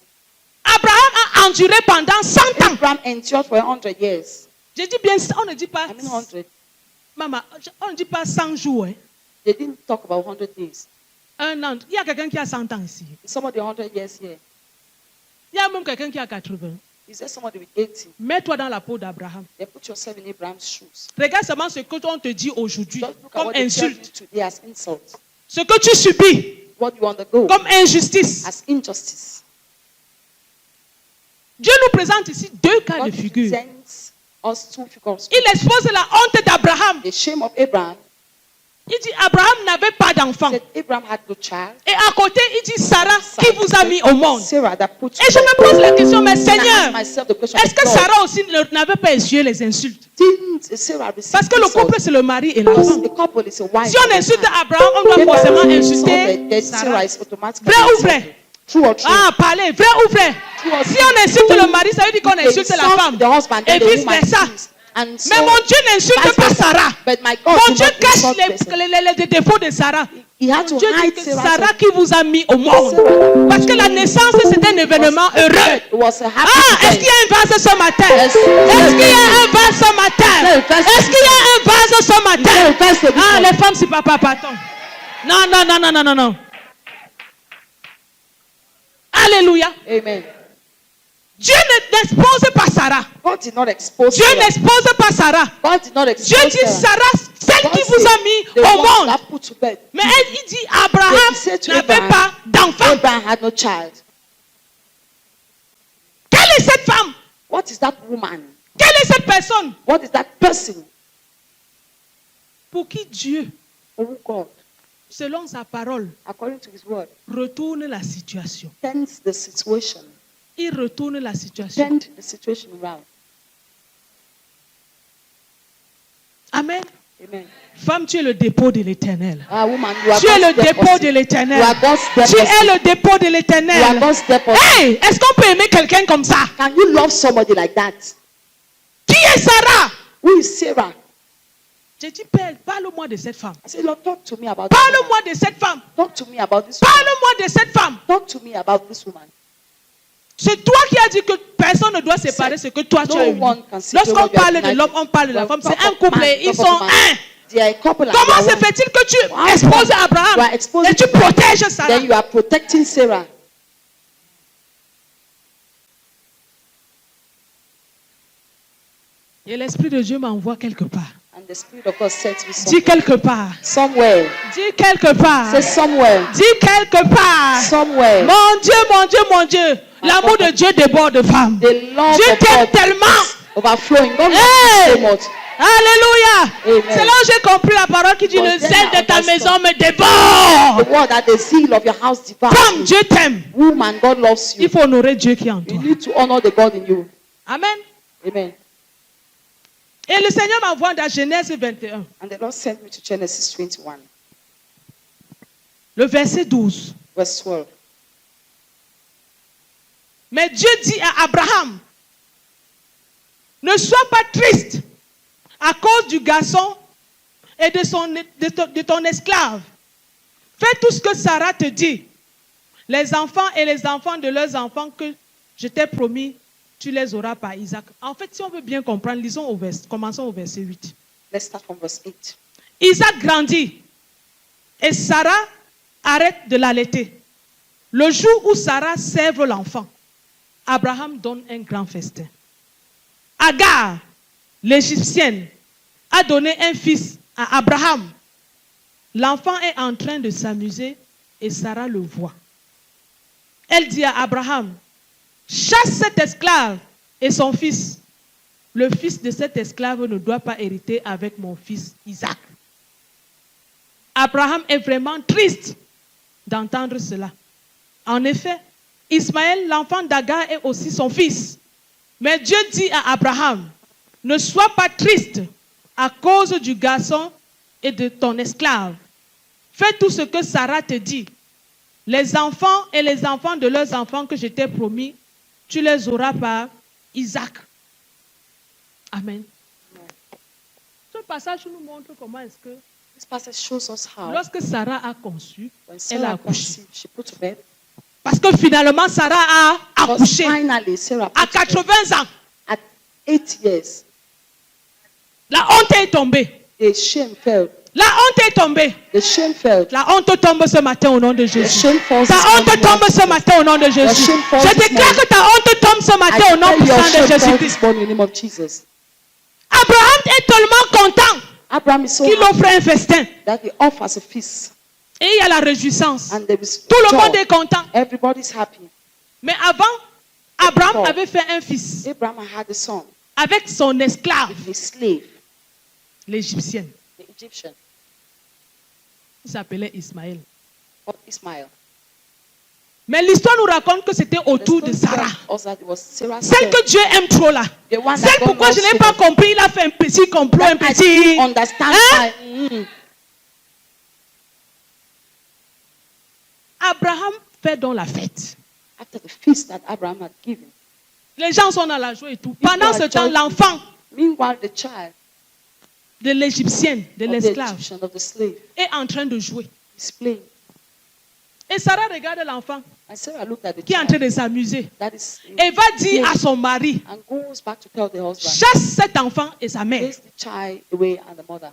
Abraham a enduré pendant 100 ans. Abraham endured for 100 years. Je dis bien, on ne dit pas, I mean 100. maman, on ne dit pas 100 jours. Hein. They didn't talk about 100 days. Un an. Il y a quelqu'un qui a 100 ans ici. Is somebody 100 years here? Il y a même quelqu'un qui a 80. Is there somebody with 80? Mets-toi dans la peau d'Abraham. Then put yourself in Abraham's shoes. Regarde seulement ce que on te dit aujourd'hui Just look at comme what they tell you insulte. today as insult. Ce que tu subis What you undergo comme injustice. as injustice. Dieu nous présente ici deux cas de God figure. presents us two figures. Il expose la honte d'Abraham. The shame of Abraham. Il dit Abraham n'avait pas d'enfant. Said Abraham had no child. Et à côté, il dit Sarah qui vous a mis au monde. Sarah that put Et je me pose la question, mais And I Seigneur, ask myself the question, est-ce que Lord, Sarah aussi n'avait pas essuyé les insultes? didn't Sarah receive Parce que le insult? couple, c'est le mari et la Because femme. the couple is a wife. Si on and a insulte man. Abraham, on doit forcément Abraham insulter insulted, then Sarah Sarah. is automatically Vrai ou insulted. vrai? True or true? Ah, parlez, vrai ou vrai? True or Si true? on insulte le mari, ça veut dire qu'on They insulte la insult femme. the husband, Et then the woman vice-versa. too. And so, Mais mon Dieu n'insulte vice pas versa. Sarah. But my God Mon do Dieu not cache insult person. les défauts de Sarah. He had Mon to Dieu dit hide que Sarah's Sarah qui vous a mis au monde. Sarah. Parce que la naissance, c'est un événement heureux. It was a happy Ah, est-ce qu'il y event. a un vase ce matin? Yes. Est-ce qu'il y a un vase ce matin? Est-ce qu'il y a un vase ce matin? Ah, les femmes, c'est papa, pardon. Non, non, non, non, non, non, non. Alléluia. Amen. Dieu n'expose pas Sarah. God did not expose Dieu Sarah. n'expose pas Sarah. God did not expose Dieu dit Sarah. Sarah, celle God qui vous a said, mis the au one monde. that put to bed. Mais il dit Abraham But he said to n'avait Abraham, pas d'enfant. Abraham had no child. Quelle est cette femme? What is that woman? Quelle est cette personne What is that person? pour qui Dieu, Oh God, selon sa parole, according to his word, retourne la situation? turns the situation. Il retourne la situation. Turned the situation around. Amen. Amen. Femme, tu es le dépôt de l'Éternel. Ah, woman, you are Tu es le God's dépôt deposit. de l'Éternel. You are God's Tu es deposit. le dépôt de You are l'Éternel. God's deposit. Hey, est-ce qu'on peut aimer quelqu'un comme ça? Can you love somebody like that? Qui est Sarah? Who is Sarah? J'ai dit, Père, parle-moi de cette femme. I said, Lord, talk to me about this woman. Parle-moi de cette femme. Talk to me about this woman. Parle-moi de cette femme. Talk to me about this woman. C'est toi qui as dit que personne ne doit séparer ce que toi tu as No uni. one can separate Lorsqu'on what you have parle de united. l'homme, on parle de la When femme. we C'est talk un of couple man, et ils talk of sont man. un. They are a couple and Comment they se are one. fait-il que tu Wow. exposes You are Abraham exposing et tu Abraham. protèges Sarah? Then you are protecting Sarah. Et l'Esprit de Dieu m'envoie quelque part. And the Spirit of God sets me Dis somewhere. quelque part. Somewhere. Dis quelque part. Say somewhere. Dis quelque part. Somewhere. Mon Dieu, mon Dieu, mon Dieu. L'amour de Dieu déborde de femmes. The love Dieu of t'aime God tellement. is overflowing. God Hey! loves you so much. Alléluia. Amen. C'est là où j'ai compris la parole qui dit But le then zèle I de ta understand. maison me déborde. The word that the seal of your house devours Femme, you. Dieu t'aime. Woman, God loves Il you. faut honorer Dieu qui est en toi. You need to honor the God in you. Amen. Amen. Et le Seigneur m'envoie dans Genèse 21, And the Lord sent me to Genesis 21, le verset 12. verse 12. Mais Dieu dit à Abraham, ne sois pas triste à cause du garçon et de ton esclave. Fais tout ce que Sarah te dit. Les enfants et les enfants de leurs enfants que je t'ai promis, tu les auras par Isaac. En fait, si on veut bien comprendre, commençons au verset 8. Let's start from verse 8. Isaac grandit et Sarah arrête de l'allaiter. Le jour où Sarah sèvre l'enfant, Abraham donne un grand festin. Agar, l'Égyptienne, a donné un fils à Abraham. L'enfant est en train de s'amuser et Sarah le voit. Elle dit à Abraham, chasse cet esclave et son fils. le fils de cet esclave ne doit pas hériter avec mon fils Isaac. Abraham est vraiment triste d'entendre cela. En effet, Ismaël, l'enfant d'Agar, est aussi son fils. Mais Dieu dit à Abraham, ne sois pas triste à cause du garçon et de ton esclave. Fais tout ce que Sarah te dit. Les enfants et les enfants de leurs enfants que je t'ai promis, tu les auras par Isaac. Amen. Ce passage nous montre comment est-ce que This passage shows us how lorsque Sarah a conçu, when elle a Sarah accouché. conceived, she put to bed. Parce que finalement, Sarah a Because accouché finally, Sarah à put to bed. 80 ans. At 8 years, La honte est tombée. the shame fell. La honte est tombée. The shame fell. La honte tombe ce matin au nom de The Jésus. shame falls. Ta this honte morning, tombe Lord ce Jesus. matin au nom de Jésus. shame falls Je this déclare morning. que ta honte tombe ce I matin au nom declare your puissant de shame falls Jésus-Christ. this morning in the name of Jesus. Abraham est tellement content Abraham is so qu'il happy offre un festin. that he offers a feast. Et il y a la réjouissance. And there is Tout le joy. monde est content. Everybody's happy. Mais avant, Abraham Before. avait fait un fils Abraham had a son avec son esclave, with his slave, l'égyptienne. the Egyptian, Il s'appelait Ismaël. or Ismail. Mais l'histoire nous raconte que c'était The autour de story Sarah. tells us that it was Sarah's Celle son. que Dieu aime trop là. The one that C'est God pourquoi je loves n'ai so pas much. compris. Il a fait un petit complot, un I petit. didn't understand Hein? why. Abraham fait donc la fête. After the feast that Abraham had given. Les gens sont dans la joie et tout. Pendant ce temps, l'enfant Meanwhile, the child de l'égyptienne, de of the l'esclave, Egyptian, of the slave, est en train de jouer. is playing. Et Sarah regarde l'enfant And Sarah looked at the qui est en train child de s'amuser. that is Et va dire à son mari, and goes back to tell the husband, chasse cet enfant et sa mère. chase the child away and the mother.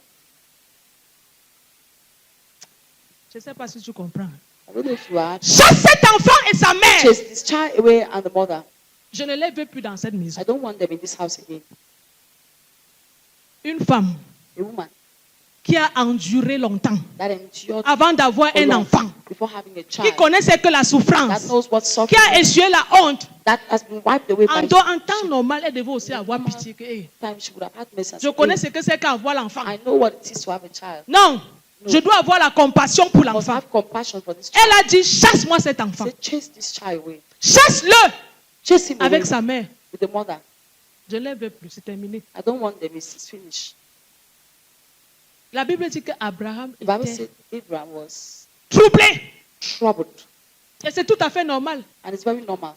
Je ne sais pas si tu comprends. I don't know if you are. Chasse cet enfant et sa mère. Chase this child away and the mother. Je ne les veux plus dans cette maison. I don't want them in this house again. Une femme A woman qui a enduré longtemps that endured avant d'avoir for un long enfant, before having a qui child, connaissait que la that souffrance, knows what qui suffering a is, essuyé la honte. that has been wiped away by En temps normal, elle devait aussi avoir pitié. Que, hey, time she would have had mercy. and je said, connais "Hey, ce que c'est qu'avoir l'enfant. I know what it is to have a child. Non, je dois avoir la compassion pour I must l'enfant. have compassion for this Elle child. a dit, chasse-moi cet enfant. Say, chase this child away. Chasse-le Chase him away avec sa mère. with the mother. Je ne les veux plus, c'est terminé. I don't want them. It's finished. La Bible dit qu'Abraham The Bible était said Abraham was troublé. troubled. Et c'est tout à fait normal. And it's very normal.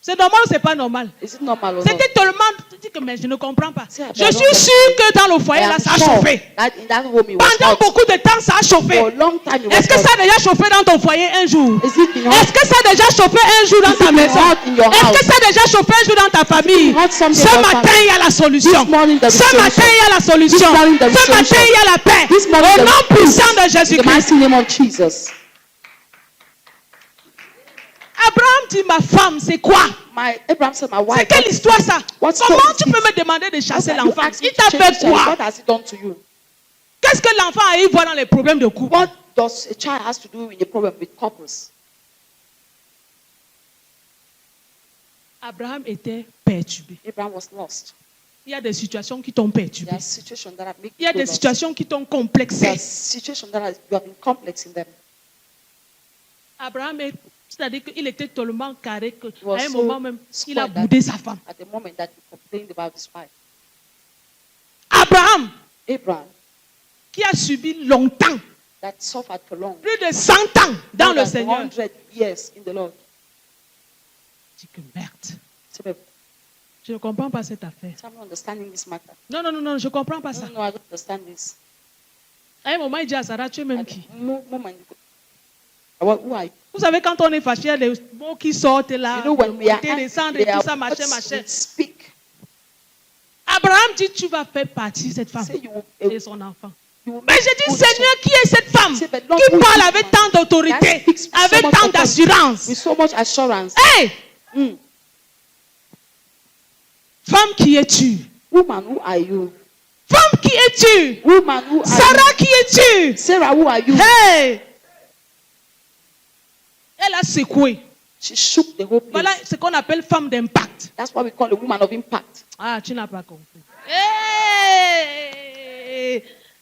C'est normal ou c'est pas normal? Is it normal or not? C'était tellement... Tu dis que mais je ne comprends pas. C'est Je suis sûre que dans le foyer, I là, am ça a sure chauffé. that in that home it was Pendant hot. beaucoup de temps, ça a chauffé. For a long time it was Est-ce que ça hot. a déjà chauffé dans ton foyer un jour? Is it been Est-ce hot? que ça a déjà chauffé un jour dans Is ta it been maison? hot in your Est-ce house? que ça a déjà chauffé un jour dans ta famille? hot someday Ce in your matin, family? il y a la solution. This morning there is Ce matin, solution. il y a la solution. This morning there is Ce matin, solution. il y a la paix. This morning Au there is nom peace. puissant de In the Jésus-Christ. mighty name of Jesus. Abraham dit, ma femme, c'est quoi? Abraham said, my wife, C'est quelle histoire ça? What Comment story tu is peux this? me demander de chasser How can you l'enfant? ask me Il to t'a change fait the child? quoi? What has he done to you? Qu'est-ce que l'enfant a eu voir dans les problèmes de couple? What does a child has to do with the problem with couples? Abraham était perturbé. Abraham was lost. Il y a des situations qui t'ont perturbé. There are situations that have made Il y a you des lost. situations qui t'ont There complexé. are situations that you have been complex in them. Abraham, c'est-à-dire qu'il était tellement carré qu'à was un so moment même, il a square that- boudé sa femme. At the moment that he complained about his wife, Abraham, Abraham, qui a subi longtemps, that suffered for long, plus de 100 ans dans more le than Seigneur, 100 years in the Lord. dit que merde, So, babe, je ne comprends pas cette affaire. I'm not understanding this matter. Non, non, non, non, je ne comprends pas ça. No, I don't understand this. À un moment, il dit à Sarah, tu es même At qui? the moment, who are you? Vous savez, quand on est fâché, il y a des mots qui sortent là, You know, when we are monter, angry, descendre et there tout are ça, machin, words machin. we speak. Abraham dit, tu vas faire partie de cette femme Say you et will, son enfant. you will Mais make j'ai dit, good Seigneur, qui est cette femme Say, but Lord, qui who is parle this avec man tant that d'autorité, speaks with so avec much tant authority, d'assurance? with so much assurance? Hey, Mm. femme, qui es-tu? Woman, who are you? Femme, qui es-tu? Woman, who are Sarah, qui es-tu? you? Sarah, who are you? Hey! Elle a secoué. She shook the whole place. Voilà ce qu'on appelle femme d'impact. That's what we call a woman of impact. Ah, tu n'as pas compris. Hey!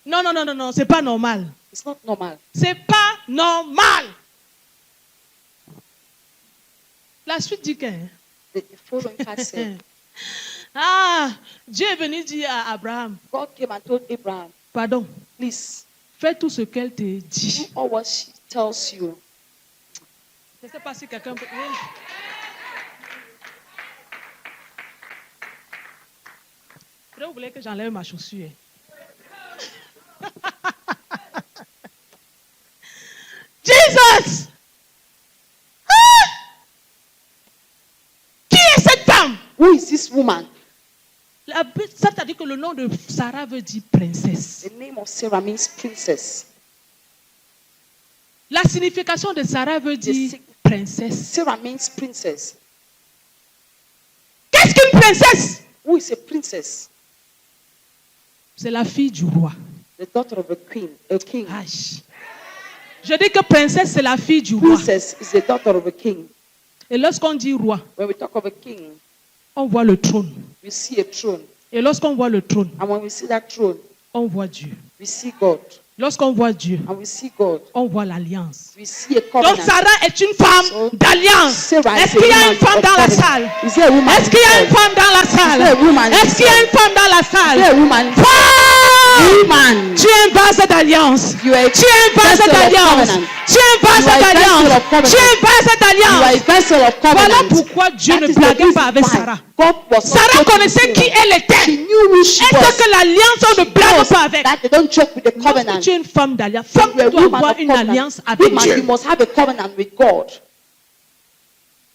Non, c'est pas normal. It's not normal. C'est pas normal. La suite dit que... The following part said, Dieu est venu dire à Abraham, God came and told Abraham, pardon, please, fais tout ce qu'elle te dit. do all what she tells you. Je ne sais pas si quelqu'un peut... Vous voulez que j'enlève ma chaussure? Jesus! Qui est cette femme? Who is this woman? Ça t'a dit que le nom de Sarah veut dire princesse. The name of Sarah means princess. La signification de Sarah veut dire princesse. Sarah means princess. Qu'est-ce qu'une princesse? Who is a princess? C'est la fille du roi. The daughter of a queen, a king. Je dis que princesse, c'est la fille du roi. Princess is the daughter of a king. Et lorsqu'on dit roi, When we talk of a king, on voit le trône. we see a throne. Et lorsqu'on voit le trône, And when we see that throne, on voit Dieu. we see God. Lorsqu'on voit Dieu, And we see God. on voit l'alliance. We see a Donc covenant. Sarah est une femme So, d'alliance. Sarah Est-ce is a qu'il y a woman une femme of dans la covenant. salle? Is there a woman Est-ce qu'il y a une in femme dans la Is there a salle? woman in Est-ce qu'il y a une femme dans la Is there a salle? woman in Femme! Woman. Tu es un vase d'alliance. You are a Tu es un vase vessel of d'alliance. covenant. Tu es un vase You are a vessel d'alliance. of covenant. Tu es un vase You are a d'alliance. vessel of Voilà covenant. pourquoi Dieu That ne is the blaguait reason pas avec why Sarah. God was not Sarah joking connaissait with qui Sarah. elle était. She knew who she Elle was. sait que l'alliance, on ne blague Knows pas avec. that they don't joke with the Lorsque covenant. tu es une femme d'alliance, When femme you're a doit woman avoir of une covenant, alliance avec woman, Dieu. you must have a covenant with God.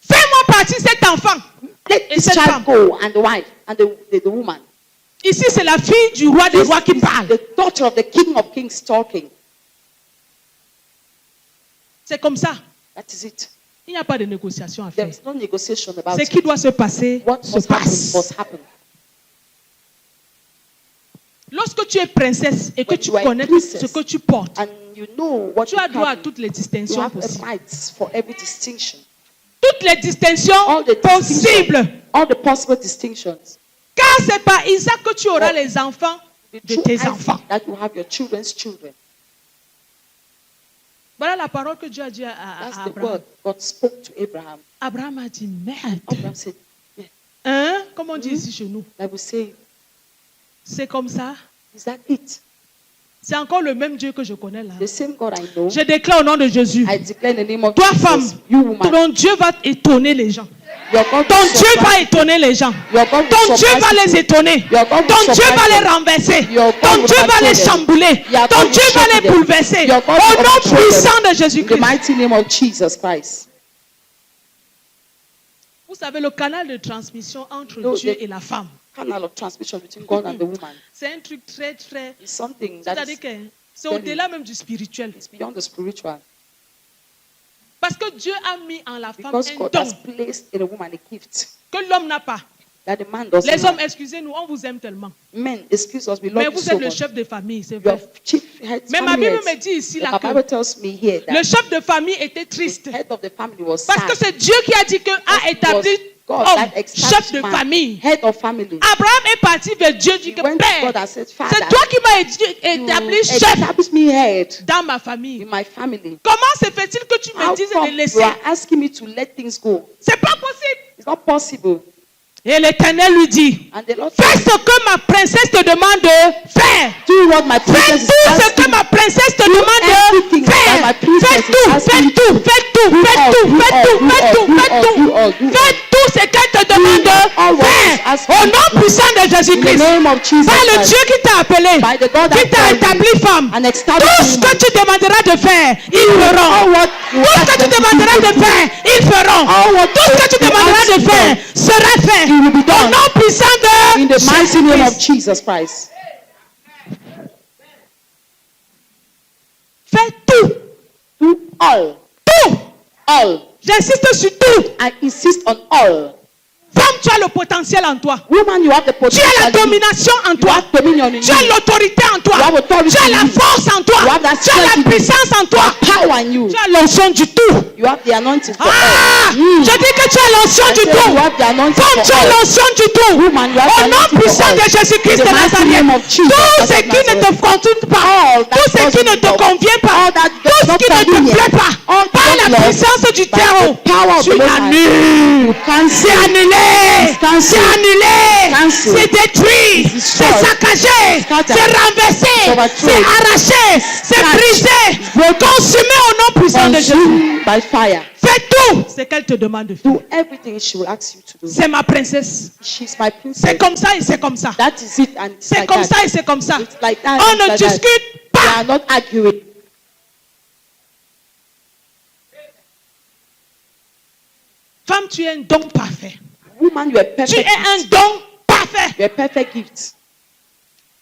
Fais-moi partie cet enfant. Let Et this cette child femme. go, and the wife and the woman. Ici, c'est la fille du roi des This rois qui is parle. the daughter of the king of kings talking. C'est comme ça. That is it. Il n'y a pas de négociation à There faire. is no negotiation about Ce it. qui doit se passer, What se must happen passe. must happen. Lorsque tu es princesse et que When tu you are a connais princess ce que tu portes, And you know what tu you as droit à carry. toutes les You distinctions have possibles. rights for every distinction. Toutes les distinctions All the possibles. distinctions. All the possible distinctions. Car c'est par Isaac que tu auras Oh. les enfants The de true tes Isaac enfants. that you have your children's children. Voilà la parole que Dieu a dit à That's the Abraham. word God spoke to Abraham. Abraham a dit, merde. Abraham said, yeah, Hein? Comme on dit ici chez nous. like we say, C'est comme ça. is that it? C'est encore le même Dieu que je connais là. The same God I know. Je déclare au nom de Jésus. I declare in the name of Toi, Jesus, femme, you woman, ton Dieu va étonner les gens. your God Ton will Dieu surprise va étonner les gens. Your God will Ton Dieu surprise va les people. étonner. Your God will Ton Dieu surprise va les them. renverser. Your God Ton will Dieu va control les them. chambouler. Your Ton God will Dieu va shake les them. bouleverser. Your God Au will nom overthrow them. puissant de In the Jésus-Christ. mighty name of Jesus Christ. Vous savez, le canal de transmission entre No, Dieu the- et la femme, Canal of transmission between God and the woman c'est un truc très, très... is something that C'est-à-dire is que c'est au-delà même du spirituel. it's beyond the spiritual. Parce que Dieu a mis en la femme Because un God don has placed in a woman a gift que l'homme n'a pas. that the man doesn't Les hommes, have. excusez-nous, on vous aime tellement. Men, excuse us, we Mais love you vous so êtes le much. chef de famille, c'est Your vrai. chief head, Mais ma family Bible me head. dit ici The là Bible que tells me here le that chef de famille était triste. the head of the family was Parce que sad. c'est Dieu qui a dit que a établi God homme, that chef established de man, famille. head of family. Abraham est parti vers Dieu, dit He que went to God Père, and said, c'est Father, toi qui m'as you établi chef establish me head dans ma famille. in my family. Comment se fait-il que tu me How dises come de you laisser? are asking me to let things go? C'est pas possible. It's not possible. Et l'Éternel lui dit, And the Lord fais said, ce que ma princesse te demande de faire. do what my Fais princess is tout ce que asking. ma princesse te demande everything de that faire. my princess Fais is tout, asking fais you tout, to fais tout, do fais all, tout, do fais all, tout, do fais all, tout, do fais all, tout. do all, do Fais tout ce qu'elle te demande all de what faire. is asking Au you nom to do. puissant de In the Jésus-Christ. name of Jesus Par le Christ, Dieu qui t'a appelé, by the God qui that t'a called établi you femme. and Tout established ce woman, que tu demanderas de faire, ils all feront. what you Tout ce ask que tu them to demanderas do, de faire, ils feront. all what Tout ce que tu you demanderas ask de faire them, sera fait. it will be Au done. nom puissant de in the mighty name of Jésus-Christ. Jesus Christ. Fais tout. Do all, Tout. all. J'insiste sur tout. I insist on all. Femme, tu as le potentiel en toi. Woman, you have the Tu potential. as la in you. domination en You toi. have dominion in Tu as you. l'autorité en toi. You have authority Tu as in la you. force en toi. You have that Tu as strength la in you. puissance en toi. Power in you. Tu as l'onction du tout. You have the anointing for all. Ah! Je dis que tu as l'onction du say tout. you have the anointing Femme, for tu as oil. l'onction du tout. Woman, you have Au the nom anointing puissant for de oil. Jésus-Christ In de the mighty name Nazareth. of Jesus Tout Christ ce of qui ne te Nazareth. contourne pas, All that tout ce qui doesn't ne te love, convient pas, all that tout ce not qui ne te convenient, plaît pas, all par that la love, puissance du by the terreau, power of tu the Most High, l'annules. you cancel. C'est annulé. It's cancelled. C'est annulé. Cancelled. C'est détruit. It's destroyed. C'est saccagé. Scattered. C'est renversé. It's overthrown. C'est arraché. C'est Snatched. brisé. It's broken. Consumé au nom puissant de Jésus. Consumed by fire. Fais tout ce qu'elle te demande de faire. Do everything she will ask you to do. C'est ma princesse. She's my C'est princess. comme ça et c'est comme ça. That is it, and it's C'est like comme that. ça et c'est comme ça. It's like that. On it's ne like that. discute They pas. are not arguing. Femme, tu es un don parfait. Woman, you are Tu perfect. es un don parfait. You are perfect gift.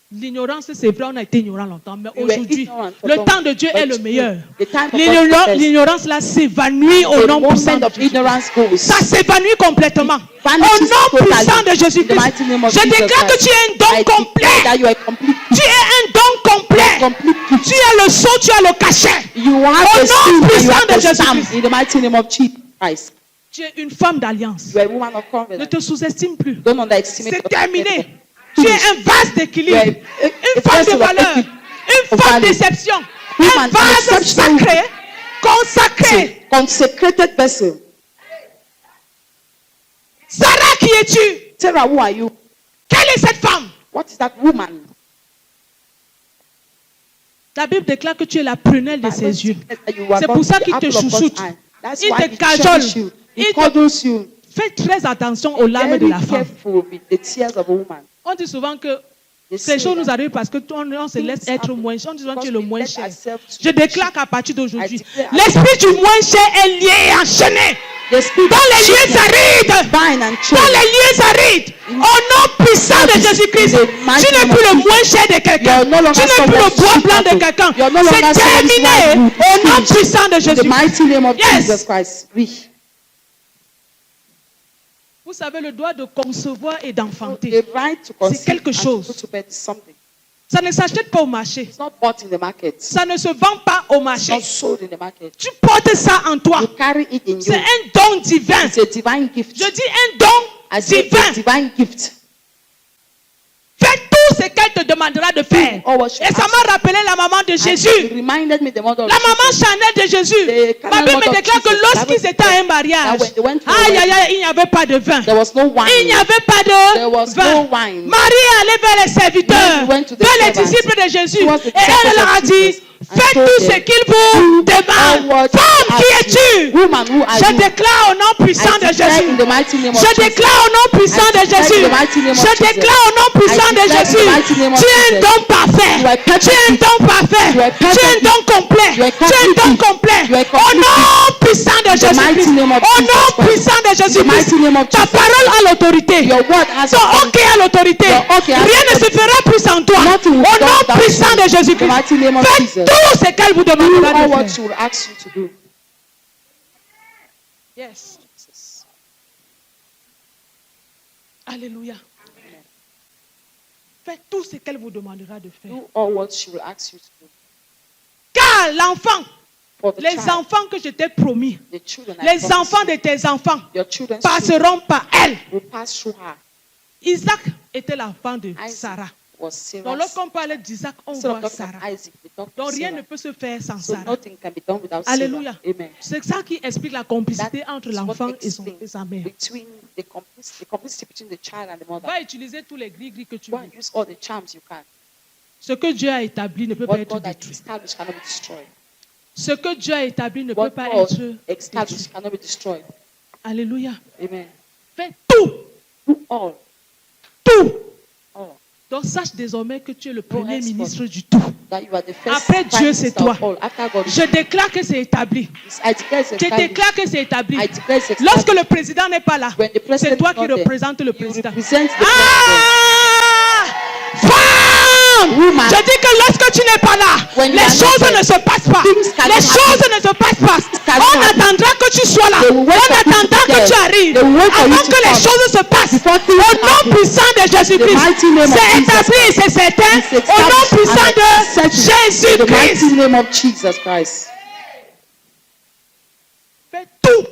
L'ignorance, c'est vrai, on a été ignorant longtemps, mais We were aujourd'hui, ignorant for le long. temps de Dieu est But le meilleur. the time of God is the best. L'ignorance là s'évanouit au The nom puissant moment de of Jésus. ignorance goes. Ça s'évanouit complètement. It Au vanishes nom totally. puissant de In the Jésus-Christ. mighty name of Je Jesus déclare que Christ. tu es un I don declare complet. that you are complete. Tu es un don complet. Complete gift. Tu as le sceau, tu as le cachet. You have Au the nom seal and you puissant have de the stamp Jésus-Christ. in the mighty name of Jesus Christ. Tu es une femme d'alliance. You are a woman of Ne confidence. te sous-estime plus. Don't underestimate C'est God. terminé. Tu es un vase d'équilibre. You are Une a femme de vessel of valeur. equity. Une of femme value. d'exception. Woman, Un an vase exceptional sacré, consacré. Consecrated vessel. Sarah, qui es-tu? Sarah, who are you? Quelle est cette femme? What is that woman? La Bible déclare que tu es la prunelle de ses yeux. C'est pour ça qu'il te chouchoute. Il te cajole. Il Il te- cuddles you. Fais très attention aux larmes Very de la femme. careful with the tears of a woman. On dit souvent que They ces say choses nous that arrivent parce que on se laisse être moins cher. On dit souvent que tu es le moins cher. ourselves to Je déclare qu'à partir d'aujourd'hui, I declare- l'esprit du moins cher est lié et enchaîné. the spirit Dans les lieux of arides. bind and Dans chain. les lieux arides. Au nom puissant de Jésus-Christ. Tu n'es plus le moins cher de quelqu'un. You're no longer Tu n'es plus someone le bois cheap blanc de people. quelqu'un. You're no longer C'est someone's terminé. wife. Au nom Finished. puissant de In the Jésus. mighty name of Yes. Jesus Christ. Oui. Vous savez, le droit de concevoir et d'enfanter, The right to conceive quelque and to chose. put to bed is something. ça ne s'achète pas au marché. It's not bought in the market. Ça ne se vend pas au It's marché. not sold in the market. Tu portes ça en toi. You carry it in C'est you. un don divin. It's a divine gift. Je dis un don I say divin. a divine gift. Fais tout ce qu'elle te demandera de faire. all what she Et ça asks. m'a rappelé la maman de And Jésus. it reminded me the mother of La maman Jesus. charnelle de Jésus. The Ma carnal Bible mother me of déclare que Jesus. lorsqu'ils Bible étaient à un said mariage, that when they went to a aïe, aïe, wedding, aïe, il n'y avait pas de vin. There was no wine. Il n'y avait pas There de was vin. no wine. Marie est allée vers les serviteurs, Mary went to the vers les servants. disciples de Jésus. Towards the Et elle leur a disciples of dit, Jesus and faites told tout ce them, qu'il vous all demande. what Femme, he qui asks es-tu? you. Woman, who are Je you? déclare au nom puissant I de declare Jésus. in the mighty name of Je Jesus. déclare au nom puissant I de declare Jésus. in the mighty name of Je Jesus. déclare au nom puissant I de declare in the Jésus. mighty name of Tu es un Jesus. don parfait. You are perfect. Tu es un don parfait. You are Tu es un perfect. don complet. You are Tu es un don complete. complet. You are Au complete. nom puissant de In the mighty Jésus-Christ. name of Au Jesus nom Christ. puissant de In the Jésus-Christ. mighty name of Ta Jesus. parole a l'autorité. Your word has Ton authority. ok a l'autorité. Your ok has Rien ne se authority. fera plus sans toi. Nothing will Au be done nom without puissant you. de In the Jésus-Christ. mighty name of Fais Jesus. tout ce qu'elle vous Do demandera all de what faire. she will ask you to do. Yes. Alléluia. Faites tout ce qu'elle vous demandera de faire. Do all what she will ask you to do. Car l'enfant, For the les child, enfants que je t'ai promis, the children I les promise enfants you, de tes enfants your children's children passeront par elle. will pass through her. Isaac était l'enfant de Isaac Sarah. was Donc Sarah's. lorsqu'on parle d'Isaac, on Instead of voit talking Sarah. of Isaac, we talk Donc of rien ne Sarah. peut se faire sans So Sarah. nothing can be done without Alléluia. Sarah. Amen. C'est ça qui explique la complicité entre That is what l'enfant et explains sa mère. between the complicity between the child and the mother. Va utiliser tous les gris-gris que tu Go veux. and use all the charms you can. Ce que Dieu a établi ne peut pas What être God has détruit. established cannot be destroyed. Ce que Dieu a établi ne peut What pas God être détruit. established cannot be destroyed. Alléluia. Amen. Fais tout. Do all. Tout. All. Donc sache désormais que tu es le Go premier henceforth. ministre du tout. That you are the first Après prime Dieu, c'est minister toi. of all. After God, Je déclare que c'est établi. I declare it's Je established. déclare que c'est établi. I declare it's Lorsque established. le président n'est pas là, When the president c'est toi is qui not there, représente le you président. represent the president. Ah! Femme! Woman. Je dis que lorsque tu n'es pas là, When you les are not choses there, ne se passent pas. things cannot Les choses happen. ne se passent pas. cannot On happen. attendra que tu sois là. They will On wait for you to attendra be que there. tu arrives. They will wait for you Avant to que les come. choses se passent. Before things Au nom happen. puissant de The mighty Jésus-Christ. name of C'est Jesus établi et c'est certain. It's Au nom established puissant and de accepted. The mighty Jésus-Christ. name of Jesus Christ. Fais tout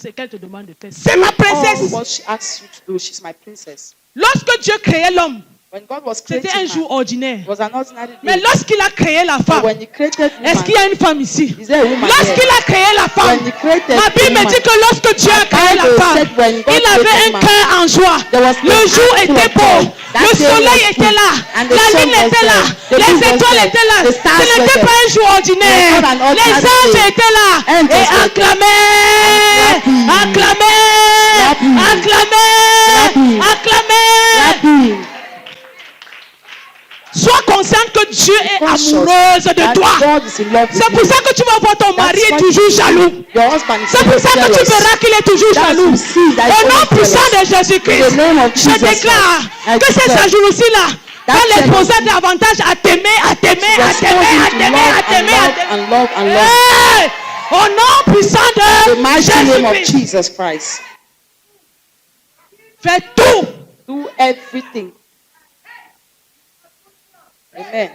ce qu'elle te demande de faire. C'est ma All princesse. what she asks you to do, she's my princess. Lorsque Dieu créait l'homme, When God was c'était creating un jour man, ordinaire. it was an ordinary Mais day. lorsqu'il a créé la But femme, when he created est-ce qu'il y woman, a une femme ici? is there a woman Lorsqu'il there? a créé la femme, When he created ma Bible me woman, dit que lorsque Dieu a créé la Bible femme, said when God il avait created un man, cœur en joie. there was Le an jour full était of beau, joy. That le day soleil was était good, là, and the la sun lune was était là, there, the les moon was étoiles there, étaient là. the stars Ce were n'était there. pas un jour ordinaire. It was not an Les ordinary anges day. étaient là Angels et were there. acclamaient, acclamaient, Clapping. acclamaient, Clapping. acclamaient. Happy. Sois consciente que Dieu est Conscious amoureuse de that toi. God is in love with C'est pour you. ça que tu vas voir ton mari That's est why toujours jaloux. Your husband is C'est pour always ça que tu jealous. verras qu'il est toujours That's jaloux. you see that Au he's nom always puissant de jealous. Jésus-Christ, In the name of je Jesus déclare Christ, I que c'est declare sa jalousie-là that va l'imposer jealousy davantage à t'aimer, à t'aimer, to à expose t'aimer, him à to t'aimer, à love and t'aimer, à love t'aimer. and love and love. Hey! Au nom puissant The de mighty name of Jésus-Christ, Jesus Christ. fais tout. Do everything. Amen.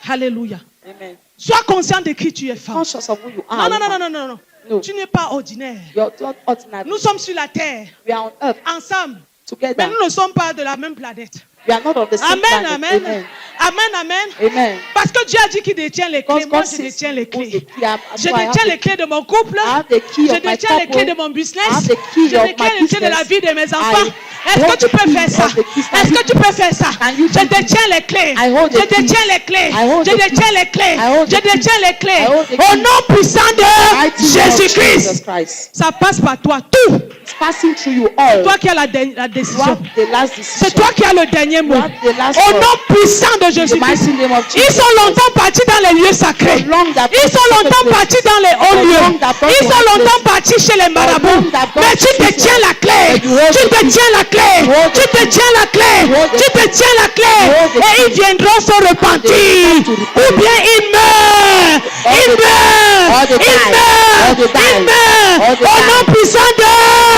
Alléluia. Amen. Sois conscient de qui tu es, femme. Conscious of who you Non, are. non, non, woman. non, non, non. No. Tu n'es pas ordinaire. You're not ordinary. Nous sommes sur la terre, We are on earth ensemble. together. Mais nous ne sommes pas de la même planète. We are not on the same Amen, planet. amen. Amen. Amen, amen. Amen. Parce que Dieu a dit qu'il détient les clés. Because Moi, God je says détiens les he holds the clés. key. Je détiens les clés de mon couple. I have the key Je of my détiens les clés de couple. mon business. I have the key Je of détiens my les clés de la business. vie de mes enfants. Est-ce hold que tu the peux key faire ça? of the keys. Est-ce que tu peux faire ça? Can you Je do this? détiens les clés. I hold Je the keys. détiens les clés. I hold Je the détiens keys. les clés. I hold Je the keys. détiens les clés. I hold the Au keys. nom puissant de Mighty name of Jesus Jésus-Christ. Christ. Ça passe par toi. Tout. It's passing through you all. Toi qui as la You décision. have the last C'est decision. toi qui as le dernier mot. You have the last Au word. nom puissant de In the Jésus-Christ. mighty name of Ils Jesus. sont longtemps partis dans les lieux sacrés. long that Ils sont longtemps partis dans les hauts lieux. Ils sont longtemps partis chez les marabouts. Mais tu détiens la clé. Tu détiens la clé. Tu détiens la clé. Tu détiens la clé. Et ils viendront se repentir. Ou bien ils meurent. Ils meurent. Ils meurent. Ils meurent. Au nom puissant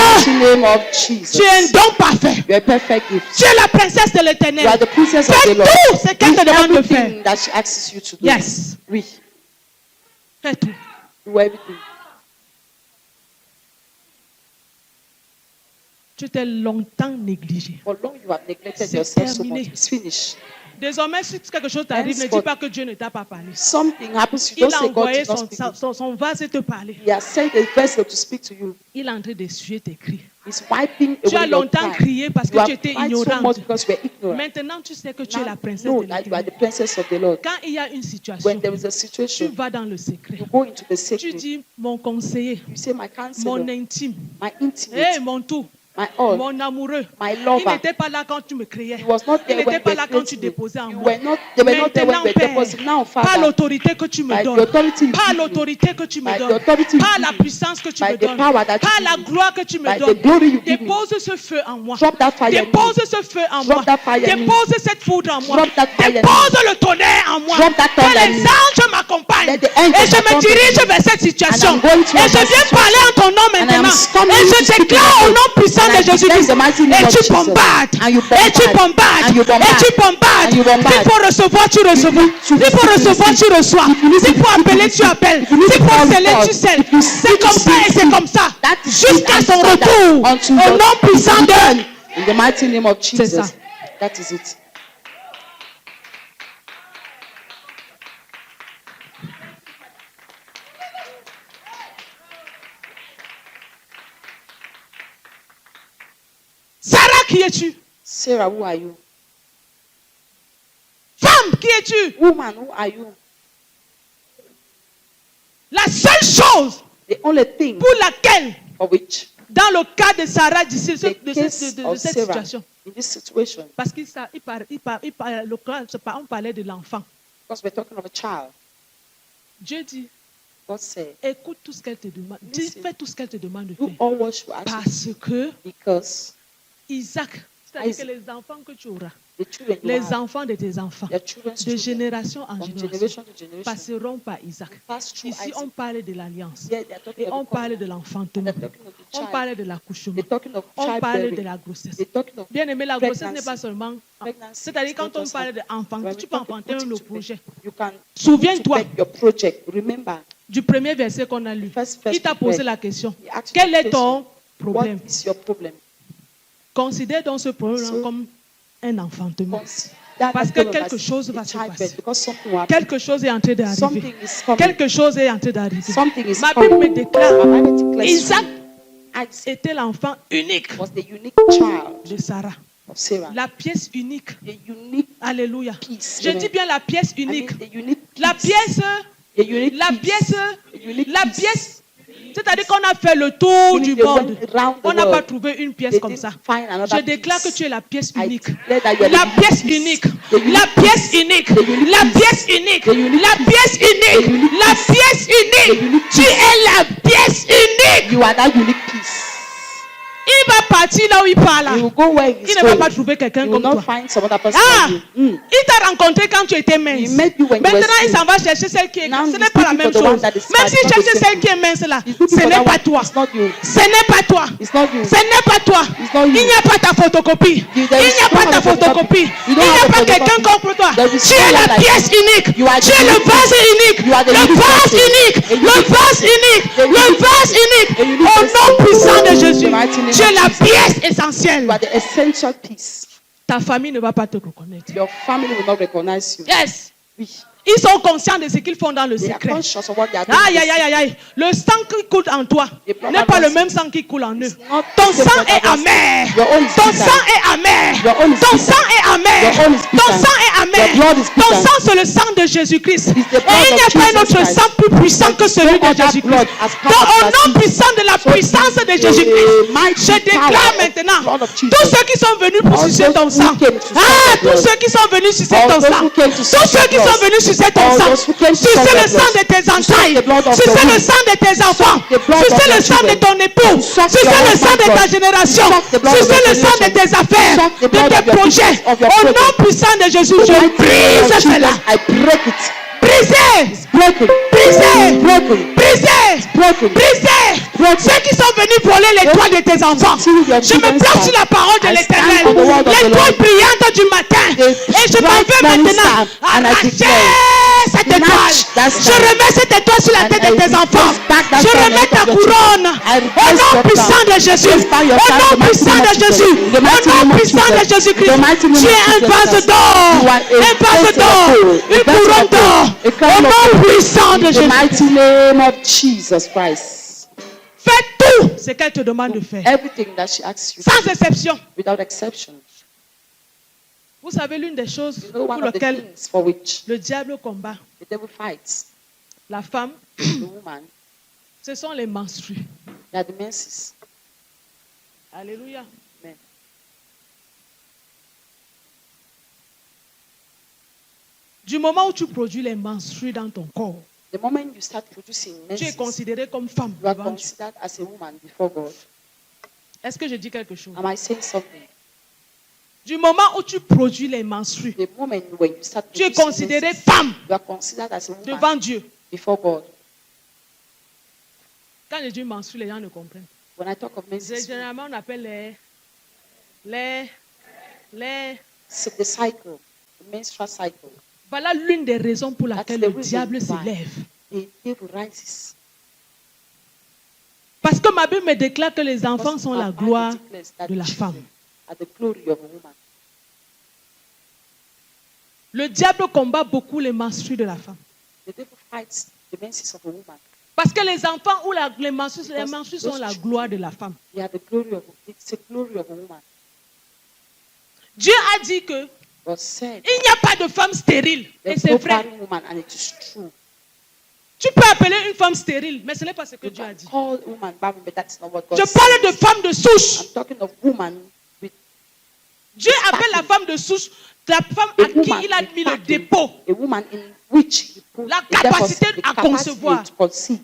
Mighty de... name of Jesus. Tu es un don parfait. You are a perfect gift. Tu es la princesse de You are l'éternel. the princess of Fais the Lord. tout ce qu'elle te Do demande de faire. everything that she asks you to do. Yes. Oui. Fais tout. Do everything. Tu t'es longtemps négligé. For long you have neglected C'est yourself so terminé. much. It's finished. Désormais, si quelque chose t'arrive, ne dis pas que Dieu ne t'a pas parlé. Something happens, you Il don't a say God envoyé did not speak. to you. son vase te parler. He has sent a vessel to speak to you. Il est en train d'essuyer tes cris. He's wiping Tu as away your longtemps cry. crié parce You que have tu étais cried so ignorante. much because you were ignorant. Maintenant, tu sais que tu es la Now, princesse know de that you are l'éternel. the princess of the Lord. Quand il y a une When situation, there is a tu situation, vas dans le secret. you go into the Tu secret. dis, mon conseiller, You say, my counselor, mon intime, my intimate, hey, mon tout, my all, mon amoureux. my Il lover. n'était pas là quand tu me criais. He was not Il there n'était when pas we là were quand tu creating déposais en you. moi. They were not there when Maintenant, we were Père, depositing. Now, par Father, l'autorité que tu me by the donnes, authority you par give me, l'autorité que tu me by the donnes, authority you par give la me, puissance que tu by me the donnes, power that you par give la me, gloire que tu me by the donnes, glory you give me, dépose ce feu en moi. drop that fire in me. Dépose ce feu en Drop moi. that fire in me. Dépose cette foudre en moi. Drop that fire in me. Dépose le tonnerre en moi. Drop that Que thunder in les me. anges m'accompagnent. Let the Et angels je me accompany dirige me. vers cette situation. And I'm going to Et je that viens situation. parler en ton nom And I am maintenant. coming Et to je speak in déclare your au name. nom puissant And de I declare in Jésus-Christ. the mighty name Et of tu Jesus. bombardes. And you Et tu bombard. bombardes. And you bombard. Et tu bombardes. And you bombard. S'il faut recevoir, tu reçois. to S'il faut receive, recevoir, tu reçois. S'il faut appeler, tu appelles. S'il faut sceller, tu scelles. C'est comme ça et c'est comme ça. That is Jusqu'à it, son and that retour. until Au your nom puissant de... In the mighty name of C'est ça. Jesus. That is it. Sarah, qui es-tu? Sarah, who are you? Femme, qui es-tu? Woman, who are you? La seule chose The only thing pour laquelle, for which dans le cas de Sarah, de cette of Sarah situation, in this situation, parce on parlait de l'enfant. because we're talking of a child, Dieu dit, God said, écoute tout ce qu'elle te demande. Dis, Listen. fais tout ce qu'elle te demande de do faire. all what you ask Parce que because Isaac, c'est-à-dire Isaac. que les enfants que tu auras, the children you les have, enfants de tes enfants, your children's de children, génération en from génération, generation to generation, passeront par Isaac. pass through Ici, Isaac. on parle de l'alliance. Here they are talking Et on of the parle de covenant. l'enfantement. They're talking of the On child. parle de l'accouchement. They're talking of On parle de childbearing. la grossesse. They're talking of Bien aimé, la grossesse n'est pregnancy. pas seulement... Pregnancy C'est-à-dire is quand not on just parle like- d'enfant, when tu we peux talk enfanter about un putting projet. You can Souviens-toi, put your project. Remember, du premier verset qu'on a lu, First il t'a we posé read, la question. he asked you Quel the est ton question, problème? What is your problem? Considère donc ce problème So- comme un enfantement. That Parce que problem quelque as chose a va se childbirth, passer. because something will happen. Quelque chose est en train d'arriver. Something is coming. Quelque chose est en train d'arriver. Something is Ma coming. Bible me déclare, My Bible declares Isaac Isaac était l'enfant unique was the unique child de Sarah. of Sarah. La pièce unique. The unique Alléluia. piece. Je Amen. dis bien la pièce I mean, unique. the unique La piece. pièce, The unique la piece. pièce, The unique la piece. pièce. C'est-à-dire qu'on a fait le tour Meaning du they monde. went around the On n'a pas world. trouvé une pièce They comme didn't ça. find another Je déclare que piece. tu es la pièce I unique. declare that you are La the unique pièce piece. unique. The unique La pièce piece. unique. The unique La piece. pièce unique. The unique La piece. pièce The unique. unique La piece. pièce The unique. unique Tu es la pièce unique. You are that unique piece. Il va partir là où il part là. You will go where Il he's ne va going. pas trouver quelqu'un You will comme not toi. find some other person Ah, like you. il t'a rencontré quand tu étais mince. He met you when you were Maintenant, il slim. s'en va chercher celle qui est Now grande. Ce he's n'est pas la looking même for the one chose. that is Même fat. s'il It's not cherche the celle same qui est mince là, He's looking ce for n'est that pas one. toi. It's not you. Ce n'est pas toi. It's not you. Ce n'est pas toi. It's not Il you. n'y a pas ta photocopie. Il There n'y is a pas no ta photocopy. photocopie. You Il don't n'y a have a pas quelqu'un photocopy. comme toi. There is Tu es no la one like pièce you. unique. You are Tu the es le unique vase person. unique. You are the Le unique vase person. unique. A Le unique vase person. unique. A Le unique vase person. unique. A unique Au person. nom puissant de In the Jésus. mighty name Tu es of la Jesus. pièce essentielle. You are the essential piece. Ta famille ne va pas te reconnaître. Your family will not recognize you. Yes. Oui. Ils sont conscients de ce qu'ils font dans le They are secret. conscious of what they are doing. Aïe, aïe, aïe, aïe, aïe. Le sang qui coule en toi n'est pas le même sang qui coule en eux. not Ton the same sang blood est that was- amer. Your own is Ton bitter. sang est amer. Your own is Ton bitter. sang est amer. Your own is Ton bitter. sang est amer. Your blood is Ton bitter. sang, c'est le sang de Jésus-Christ. It's the Et blood il n'y a of pas un Jesus autre Christ. sang plus puissant que celui no de other Jésus-Christ. blood as Donc, powerful au as nom He. puissant de la So puissance de the Jésus-Christ, mighty je déclare power of maintenant the blood of Jesus. tous ceux qui sont venus pour All sucer ton those who sang. came to Ah, suck tous your ceux qui sont venus sucer All ton those sang. who came to Tous suck ceux qui your sont blood. venus sucer ton All sang. those who came to Sucer suck le your sang de blood. tes Suck entrailles. the blood of Sucer your le womb. sang de tes enfants. the blood of Sucer your le sang de children. ton époux. Suck Sucer your le sang de ta husband's blood. génération. Suck the blood of Sucer your le sang de generation. tes affaires. Suck the De blood tes of your projets. business, of your Au nom project. puissant de Jésus, The je mighty name brise of cela. Jesus, I break it. Brisez. Broken. Brisez. Broken. Brisez. Broken. Brisez. Broken. Ceux qui sont venus voler les toits de tes enfants. Steal your Je me children's place star. sur la parole de I l'Éternel. stand on the word of the L'étoile Lord. brillante du matin. The Et je m'en bright vais morning maintenant star. And I arracher declare, cette snatch étoile. that Je star. remets cette étoile sur la And tête I de tes enfants. replace back that Je star on the remets head ta of your couronne. children. I Au replace nom your puissant crown. de Jésus. Place by your Au crown, nom the mighty puissant name de of Jesus. Jésus. The Au mighty nom name of puissant de Jesus. Jésus-Christ. The mighty name Tu of es un Jesus vase Christ. d'or. You are a Un vase vessel d'or. of gold. A Une vessel couronne of d'or. gold. A Au crown of nom gold. puissant de In the Jésus. mighty name of Jesus Christ. Fais tout ce qu'elle te demande de faire. Everything that she asks you, Sans exception. without exception. Vous savez, l'une des choses You know, pour one of the lesquelles things for which le diable combat the devil fights la femme, the woman, ce sont les menstrues. they are the menses. Alléluia. Amen. Du moment où tu produis les menstrues dans ton corps, The moment you start producing tu es menses, considéré comme femme you are devant Dieu. considered as a woman before God. Est-ce que je dis quelque chose? Am I saying something? Du moment où tu produis les menstrues, The moment when you start tu es producing considéré menses, femme you are considered as a woman devant Dieu. before God. Quand je dis menstrues, les gens ne comprennent. When I talk of menses, Généralement, on appelle it's the cycle, the menstrual cycle. Voilà l'une des raisons pour laquelle the le reason diable why. s'élève. The devil rises. Parce que ma Bible me déclare que les enfants sont la My Bible gloire declares that de la children femme. are the glory of a woman. Le diable combat beaucoup les menstrues de la femme. The devil fights the menses of a woman. Parce que les enfants ou les menstrues sont la gloire de la femme. They are the glory of, it's the glory of a woman. Dieu a dit que God said, il n'y a pas de femme stérile. Et there's c'est no vrai. barren woman, and it is true. Tu peux appeler une femme stérile, mais ce n'est pas ce que You Dieu a can dit. call a woman barren, but that's not what God Je said. parle de femme de souche. I'm talking of woman with Dieu appelle la femme de souche la femme à qui il a mis le dépôt. a woman in which he put La the capacité deposit, the à capacity concevoir. to conceive.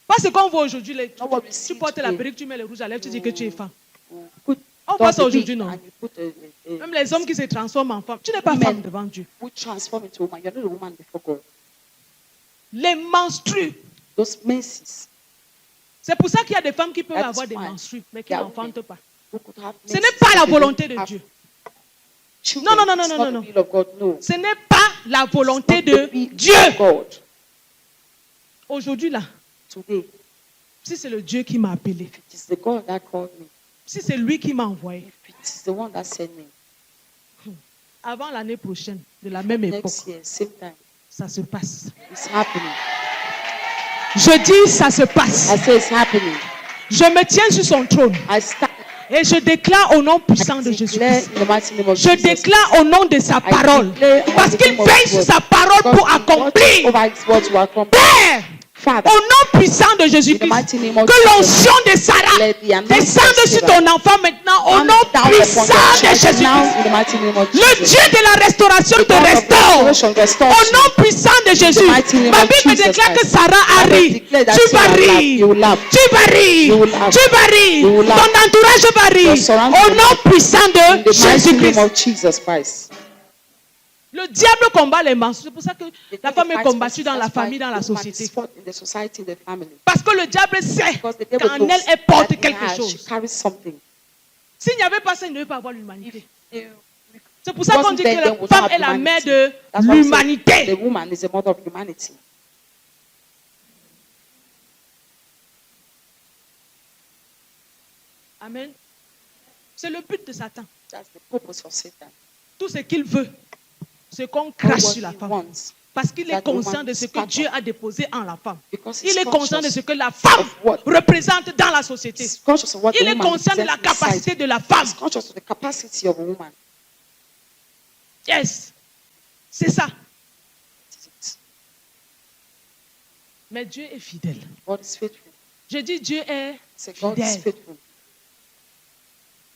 Pas ce qu'on voit aujourd'hui. Not what we see Tu portes la today. perruque, tu mets le rouge à lèvres, tu dis que tu es femme. You put On down voit ça the aujourd'hui, wig non? and you put a Même les hommes qui se transforment en femmes. Tu n'es pas Women. femme devant Dieu. who transform into a woman. You're not a woman before God. Les menstrues. Those menses C'est pour ça qu'il y a des femmes qui peuvent That's avoir des why menstrues, mais qui there are n'enfantent pas. who could have Ce menses n'est pas la but they volonté don't de have Dieu. children. Non, non, non, It's non, not non, the non. will of God, no. Ce n'est pas la volonté It's not de the will Dieu. of God. Aujourd'hui là, Today, si c'est le Dieu qui m'a appelé, if it is the God that called me, si c'est lui qui m'a envoyé, if it is the one that sent me, avant l'année prochaine, de la même époque, next year, same time, ça se passe. it's happening. Je dis ça se I passe. say it's happening. Je me tiens sur son trône I stand. et je déclare au nom puissant de I declare Jésus-Christ. in the mighty name of Je Jesus. déclare au nom de sa parole. declare on Parce the qu'il name of veille His sur word. sa parole pour God watches accomplir. over His word to accomplish. Père, Father, au nom puissant de in the Jésus-Christ, mighty name of que Jesus, l'onction de Sarah let the anointing descende of sur Sarah ton enfant maintenant au come nom down upon puissant the de church Jésus-Christ. now in the mighty name of Le Jesus. Dieu de la restauration The te God of restaure. restoration restores Au nom you. puissant de Jésus. mighty name Ma of Bible me Jesus déclare que Christ. Sarah a Bible ri. declare that Tu vas Sarah laughed. rire. You will laugh. Tu vas rire. You will laugh. Tu vas rire. You will laugh. Ton entourage va rire. Your surrounding Au will nom laugh. puissant In de the mighty name Jésus-Christ. of Jesus Christ. Le diable combat les mensonges. C'est pour ça que The la devil femme est fights combattue versus, dans la that's why famille, dans la the woman is société. fought in the society, in the family. Parce que le diable sait Because the devil qu'en knows elle, elle porte that in quelque her, she chose. carries something. S'il n'y avait pas ça, il ne devait pas avoir l'humanité. If C'est pour ça qu'on dit que la we'll femme not est la have mère humanity. de That's why we say l'humanité. the woman is the mother of humanity. Amen. C'est le but de Satan. That's the purpose of Satan. Tout ce qu'il veut, c'est qu'on All crache what sur la he femme. wants, Parce qu'il est that conscient woman de ce is que part Dieu of. a déposé en la femme. Because Il he's est conscient de ce conscious que la femme of what? représente dans la société. He's conscious of what Il the est woman conscient de la represents in capacité society. de la femme. He's conscious of the capacity of a woman. Yes. C'est ça. That's it. Mais Dieu est fidèle. God is faithful. Je dis Dieu est Say God is fidèle. faithful.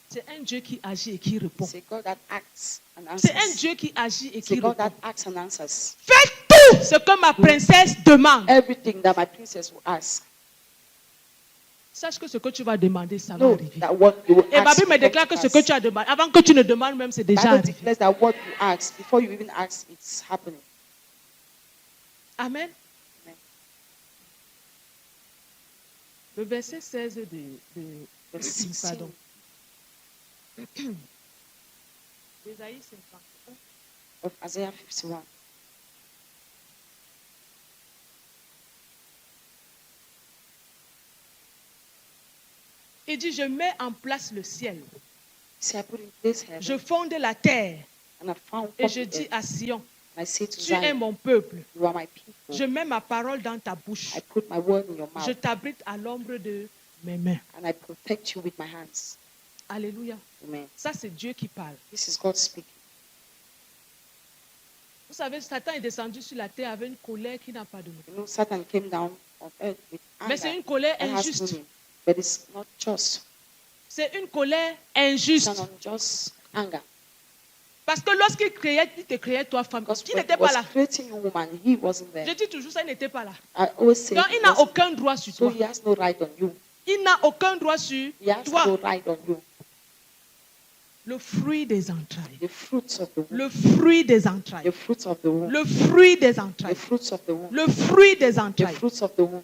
C'est un Dieu qui agit et qui répond. Say God that acts and C'est un answers. Dieu qui agit et Say qui God répond. that acts and answers. Fais tout ce que ma princesse demande. Everything that my princess will ask. Sache que ce que tu vas demander, ça va Know arriver. that what you will Et ma ask Bible me will come déclare to que ce pass. que tu as demandé, avant que tu ne demandes même, c'est déjà Bible arrivé. declares that what you ask, before you even ask, it's happening. Amen. Amen. Le verset 16 de Verse 16 pardon. Ésaïe 51. of Isaiah 51. Il dit, je mets en place le ciel. See, I put in place heaven, Je fonde la terre. and I found Et je from dis it, à Sion, and I say to tu es Zion, mon peuple. you are my people. Je mets ma parole dans ta bouche. I put my word in your Je mouth, t'abrite à l'ombre de mes mains. and I protect you with my hands. Alléluia. Amen. Ça, c'est Dieu qui parle. This is God speaking. Vous savez, Satan est descendu sur la terre avec une colère qui n'a pas de nom. You know, Satan came down on earth with Mais c'est anger une colère that has no injuste. name, but it's not just. C'est une colère It's injuste. an unjust anger. Parce que lorsqu'il créait, il te créait toi femme. Because Tu when n'étais he pas was là. creating you woman, he wasn't Je there. dis toujours ça, il n'était pas là. I always say Donc he il n'a wasn't. aucun droit sur So toi. he has no right on you. Il n'a aucun droit sur He has toi. no right on you. Le fruit des entrailles. The fruits of the womb. Le fruit des entrailles. The fruits of the womb. Le fruit des The entrailles. fruits of the womb. Le fruit des The entrailles. fruits of the womb.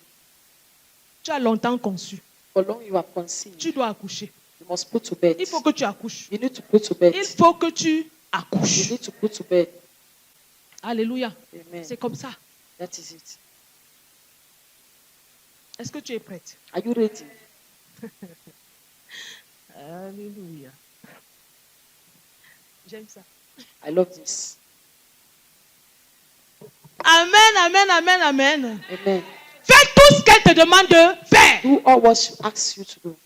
Tu as longtemps conçu. For long you have conceived. Tu dois accoucher. You must put to bed. Il faut que tu accouches. You need to put to bed. Il faut que tu You accouches. need to put to bed. Alléluia. Amen. C'est comme ça. That is it. Est-ce que tu es prête? Are you ready? Alléluia. J'aime ça. I love this. Amen, amen, amen, amen. Amen. Fais tout ce qu'elle te demande de faire. Do all what she asks you to do.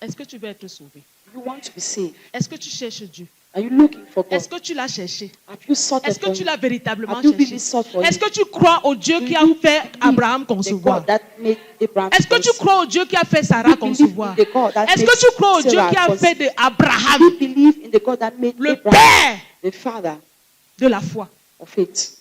Est-ce que tu veux être sauvé? You want to be saved. Est-ce que tu cherches Dieu? Are you looking for God? Est-ce que tu l'as cherché? Have you sought Est-ce for que tu him? l'as véritablement Have you really cherché? sought for Est-ce him? que tu crois au Dieu qui a fait Abraham The concevoir? God that made Abraham Est-ce que tu conceive? crois au Dieu qui a fait Sarah You believe concevoir? in the God that Est-ce made que tu crois au Dieu Sarah qui a fait conceive? de Abraham You believe in the God that made le Abraham père the father de la foi? of faith?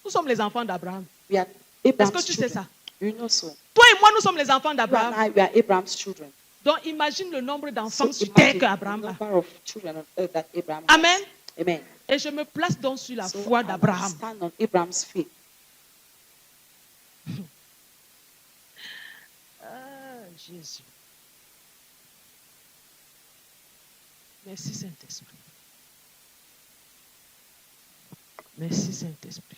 Nous sommes les enfants d'Abraham. We are Est-ce Abraham's que tu sais children. ça? You know so. Toi et moi, nous sommes les enfants You and d'Abraham. I, we are Abraham's children. Donc imagine le nombre d'enfants So sur terre imagine the qu'Abraham a. number of children on earth that Abraham has. Amen. Amen. Et je me place donc sur la So foi I d'Abraham. stand on Abraham's faith. Ah, Jésus. Merci Saint-Esprit. Merci Saint-Esprit.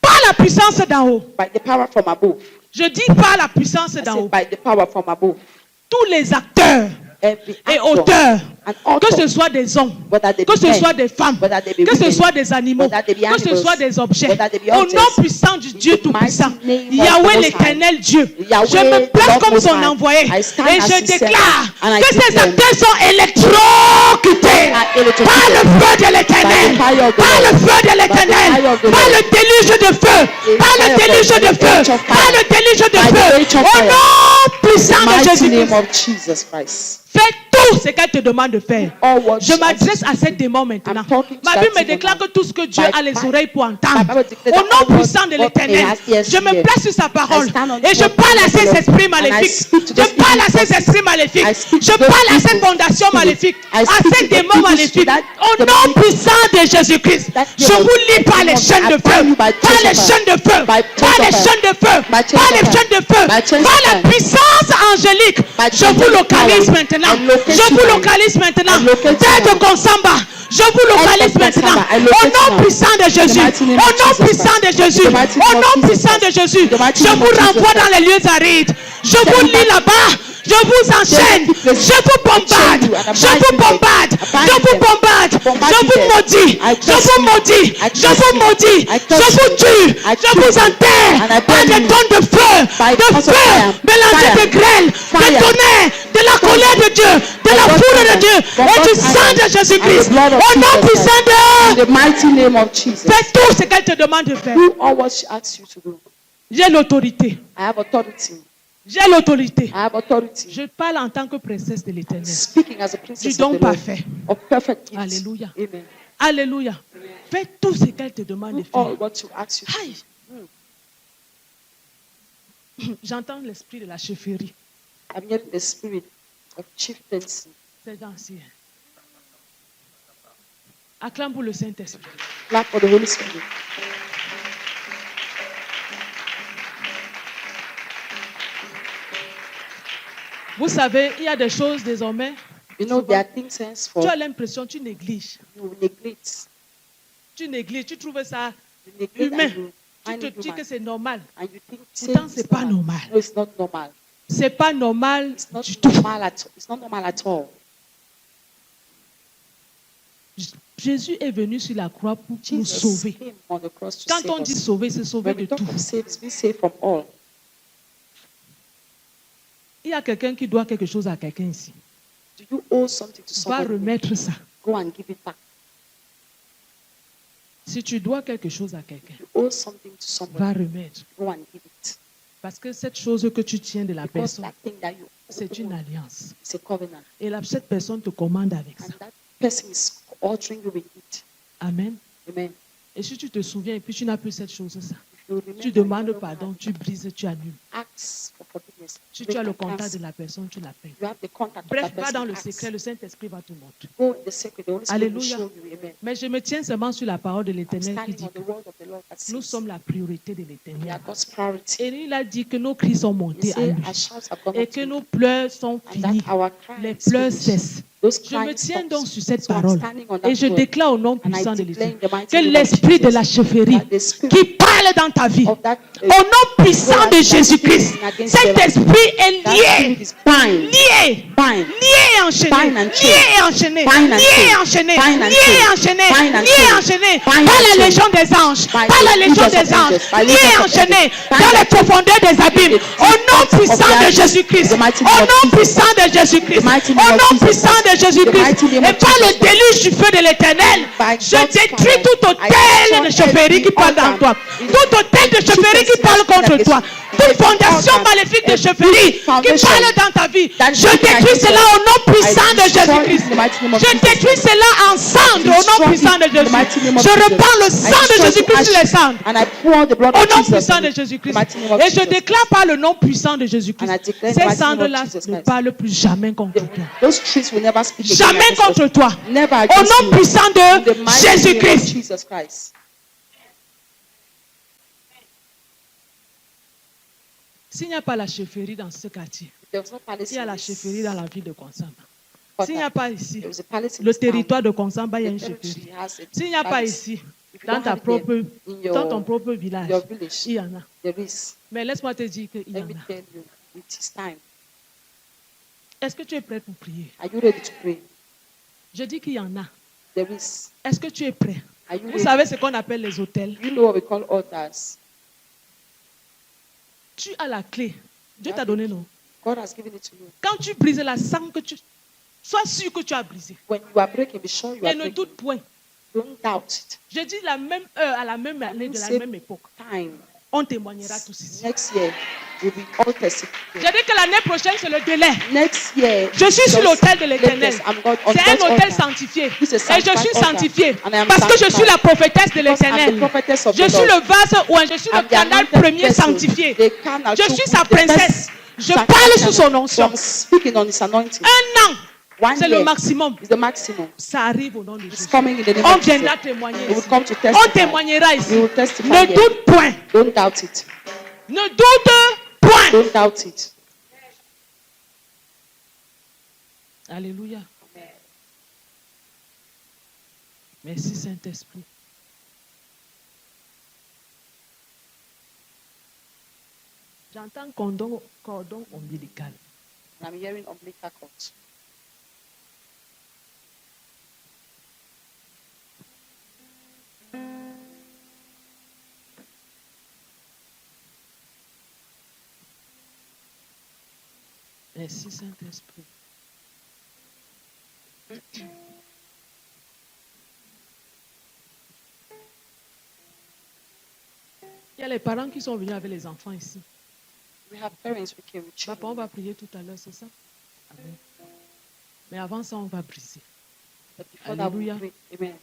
Pas la puissance d'en haut. by the power from above. Je dis par la puissance I d'en say haut. by the power from above. Tous les acteurs Every et actor auteurs, and que ce author, soit des hommes, whether they que be ce men, soit des femmes, whether they be que ce women, soit des animaux, whether they be que ce animals, soit des objets, whether they be au objects, nom puissant du Dieu in the Tout-Puissant, mighty name of the Yahweh Most l'Éternel Dieu, Yahweh, je me place Lord comme Most son High, envoyé I stand et as je his déclare servant, and I que ces declare acteurs sont électrocutés are electrocuted par le feu de l'Éternel, by the fire of the par le Lord, feu de by the l'Éternel, fire of the par Lord, le déluge de feu, par le fire of déluge God, de by the feu, edge of par fire, le déluge de by the feu, edge of au fire. nom puissant de mighty Jésus-Christ. name of Jesus Christ. Fais tout ce qu'elle te demande de faire. All what Je she m'adresse asks à you cet to do. démon maintenant. I'm talking to Ma that Bible me demon déclare now. que tout ce que Dieu My a les Bible- oreilles pour My entendre, Bible declares au that nom all what puissant de God l'Éternel, has ears je to me hear. place sur sa parole I stand on et the je word parle à of the ces Lord, esprits and I maléfiques. speak to Je those parle à evil ces forces. esprits maléfiques. I speak to Je those parle à ces evil fondations spirits. maléfiques, I à speak ces to the démons evil maléfiques. spirit, that Au nom demonic- puissant de Jésus-Christ, that je demon- vous lis that par les demon- chaînes de I bind you feu, by par chains les of fire. chaînes de feu, By par chains les of fire. chaînes de feu, By chains par of les fire. chaînes de feu, By chains par of la fire. puissance angélique. By Je vous angelic localise power. maintenant. I locate Je you vous now. localise maintenant. I locate you Tête de now. Consamba. Je vous localise Tête de maintenant. Consamba. I Au locate you nom now. puissant de In the Jésus. mighty name Au of nom Jesus puissant de Christ. Jésus. In the mighty Au name of nom Jesus puissant de Christ. Jésus. In the mighty Je name vous of Jesus renvoie dans Christ. les lieux arides. Je Send vous you lis back. là-bas. Je vous enchaîne. Send you places. Je vous bombarde. you and Je abide vous you bombarde. there. Abide Je you vous there. bombarde. Bombard Je you vous there. maudis. I Je curse vous you. maudis. I Je curse vous you. maudis. I Je curse vous you. tue. I Je kill vous you. enterre And I par burn des you. tonnes de feu. By De tonnes of feu. fire. Mélangé Fire. de grêle. De Fire. tonnerre. De la colère de Dieu. De la Bombard foudre de thunder. Dieu. Et Bombard du thunder. sang de And Jésus-Christ. the blood of Au nom Jesus puissant Christ. In de... the mighty name of Jesus. Fais tout ce qu'elle te demande de faire. Do all what she asks you to do. J'ai l'autorité. I have authority. J'ai l'autorité. I have authority. Je parle en tant que princesse de l'Éternel. Speaking as a Du princess don of the Lord. parfait. Of perfect gifts. Alléluia. Amen. Alléluia. Fais tout ce qu'elle te demande de Do all faire. what you ask you to Aïe. J'entends l'esprit de la chefferie. do. I'm hearing the spirit of chieftaincy. C'est ancien. Acclame pour le Saint-Esprit. Clap for the Holy Spirit. Vous savez, il y a des choses désormais. You know, souvent, there are things tu henceforth as l'impression, tu négliges. you neglect. Tu négliges, tu trouves ça You neglect humain. and you Tu find te it dis que human. c'est normal. And you think Pourtant, it's c'est pas normal. No, it's not normal. C'est pas normal It's not du tout. normal at It's not normal at all. Jésus est venu sur la croix pour nous Jesus sauver. came on the cross to Quand save on dit us. sauver, c'est sauver When de we talk tout. of save, it's being saved from all. Il y a quelqu'un qui doit quelque chose à quelqu'un ici. Do you owe something to Va somebody? remettre ça. Go and give it back. Si tu dois quelque chose à quelqu'un, You owe something to somebody. va remettre. Go and give it. Parce que cette chose que tu tiens de la Because personne, that thing that you c'est une owe, alliance. it's a covenant. Et cette personne te commande avec ça. And that person is altering you with it. Amen. Amen. Et si tu te souviens et puis tu n'as plus cette chose-là, If you remember, tu you demandes don't pardon, have- tu brises, tu annules. Ask for forgiveness. Si Break tu as le and contact cancel. de la personne, tu l'appelles. You have the contact of Bref, that va person. dans le Ask. secret, le Saint-Esprit va te montrer. Go in the secret. The Holy Spirit will Alléluia. show you. Amen. Mais je me tiens seulement sur la parole de I'm l'Éternel qui standing dit on the word of the Lord that nous says sommes la priorité de we l'Éternel. are God's priority. Et il a dit que nos cris sont He montés à said lui our shouts have gone et up que to nos him, pleurs sont and finis. that our cry Les is pleurs finished. cessent. Those Je me crying tiens stops. donc sur cette So I'm parole standing on that et je word. déclare au nom And I puissant de declare l'Éternel in the mighty que name of l'esprit de Jesus la chefferie that the spirit qui parle dans ta vie, of that au nom puissant de Jésus-Christ, cet esprit est that lié, spirit is bind, lié, bind, lié et enchaîné, Bind and lié chain. et enchaîné, Bind and lié et chain. enchaîné, Bind and lié et chain. enchaîné, Bind and lié et chain. enchaîné Bind par and la chain. légion des anges, By par the la légion legions des of anges, angels, by lié et legions of enchaîné angels. dans Bind les and- profondeurs des abîmes, au nom puissant de Jésus-Christ, The mighty au name of nom Jesus. puissant de Jésus-Christ, The mighty au name of nom Jesus. puissant de The Jésus-Christ, mighty name et of par le Jesus. déluge du feu de l'Éternel, By je God's détruis fire, tout I hôtel de destroy chefferie qui every parle dans altar, toi, tout hôtel de chefferie qui parle contre toi, toute fondation maléfique de chefferie qui parle dans ta vie. Je détruis cela au nom puissant de Jésus-Christ. Je détruis cela ensemble au nom puissant de Jésus. Je reprends le sang de Jésus-Christ sur les cendres. And I pour the blood Au of nom Jesus puissant de in the Jésus-Christ. mighty name of Et je Jesus. déclare par le nom puissant de Jésus-Christ, And I declare in the ces mighty name of cendres-là Jesus ne Christ. parlent plus jamais contre toi. Those trees will never speak again Jamais against us. contre toi. Never Au against nom you. puissant In the de mighty name of Jésus-Christ. Jesus Christ. S'il n'y a pas la chefferie dans ce quartier, There was no palace il y a in la this chefferie dans la ville de Konsamba. quarter. S'il n'y a pas ici, There was a palace in le this town. territoire de Konsamba, il y a The une territory chefferie. has a S'il n'y a pas palace. ici, If you Dans, don't ta have it propre, in dans ton propre village, your village, il y en a. there is. Mais laisse-moi te dire qu'il y Let en me a. tell you, it is time. Est-ce que tu es prêt pour prier? Are you ready to pray? Je dis qu'il y en a. There is. Est-ce que tu es prêt? Are you Vous ready? savez ce qu'on appelle les hôtels. You know what we call altars. Tu as la clé. Dieu t'a donné, non? God has given it to you. Quand tu brises la sang que tu... Sois sûr que tu as brisé. When you are breaking, be sure you are Et ne breaking. doute point. Don't doubt it. Je dis la même heure, à la même année, de la Say même époque. time. On témoignera tous ici. Next year, we'll be all testifying. Je dis que l'année prochaine, c'est le délai. Next year, Je suis sur just l'autel de l'Éternel. latest, I'm God on C'est un God's hôtel altar. sanctifié. This is a Et je sanctified suis altar. sanctifié. And I am Parce que je suis sanctified. la prophétesse de Because I'm the l'Éternel. prophetess of Je the suis Lord. le vase oint. Je suis le I'm the canal anointed premier vessel, sanctifié. the canal Je through suis which sa the best princesse. Je sanctified parle sous son channel. onction. I'm speaking on his anointing. Un an, 1 c'est le year maximum. is the maximum. Ça arrive au nom de It's Jésus. coming in the name On of Jesus. viendra témoigner We will ici. come to On testify. témoignera ici. We will testify Ne here. doute point. Don't doubt it. Ne doute point. Don't doubt it. Alléluia. Merci Saint-Esprit. J'entends cordon ombilical. I'm hearing umbilical cord. Merci Saint-Esprit. Il y a les parents qui sont venus avec les enfants ici. We have parents who came with Papa, on children. va prier tout à l'heure, c'est ça? Amen. Mais avant ça, on va briser. But before that, we Alléluia. pray. Amen.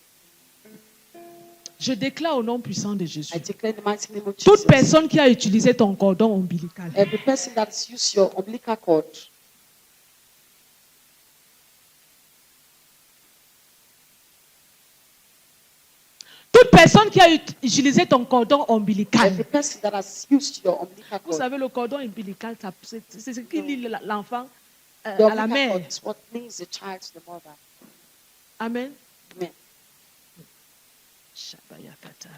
Je déclare au nom puissant de Jésus. I declare in the mighty name of Toute Jesus. personne qui a utilisé ton cordon ombilical, Every person that's used your umbilical cord, toute personne qui a utilisé ton cordon ombilical, every person that has used your umbilical vous cord, savez, le cordon ombilical, c'est ce qui lie l'enfant the à la umbilical mère. cord is what links the child to the mother. Amen. Amen. Shabaya Katara.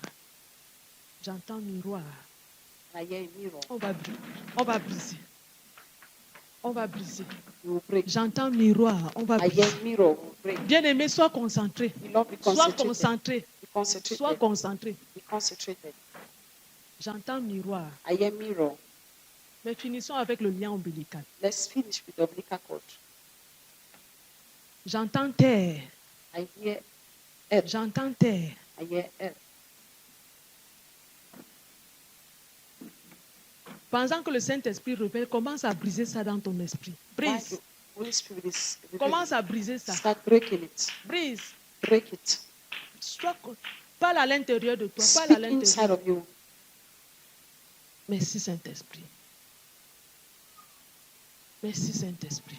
J'entends miroir. And I hear a mirror. On va briser. On va briser. You will break. J'entends miroir. On va I hear briser. a mirror will break. Bien-aimé, sois concentré. Beloved, be Sois concentrated. concentré. Be concentrated. Sois concentré. Be concentrated. J'entends miroir. I hear mirror. Mais finissons avec le lien ombilical. Let's finish with the umbilical cord. J'entends terre. I hear earth. J'entends terre. I hear earth. Pensant que le Saint-Esprit révèle, commence à briser ça dans ton esprit. While Brise. the Holy Spirit is Commence à briser ça. start breaking it. Brise. Break it. Parle à l'intérieur de toi. Parle à Speak inside l'intérieur. of you. Merci Saint-Esprit. Merci Saint-Esprit.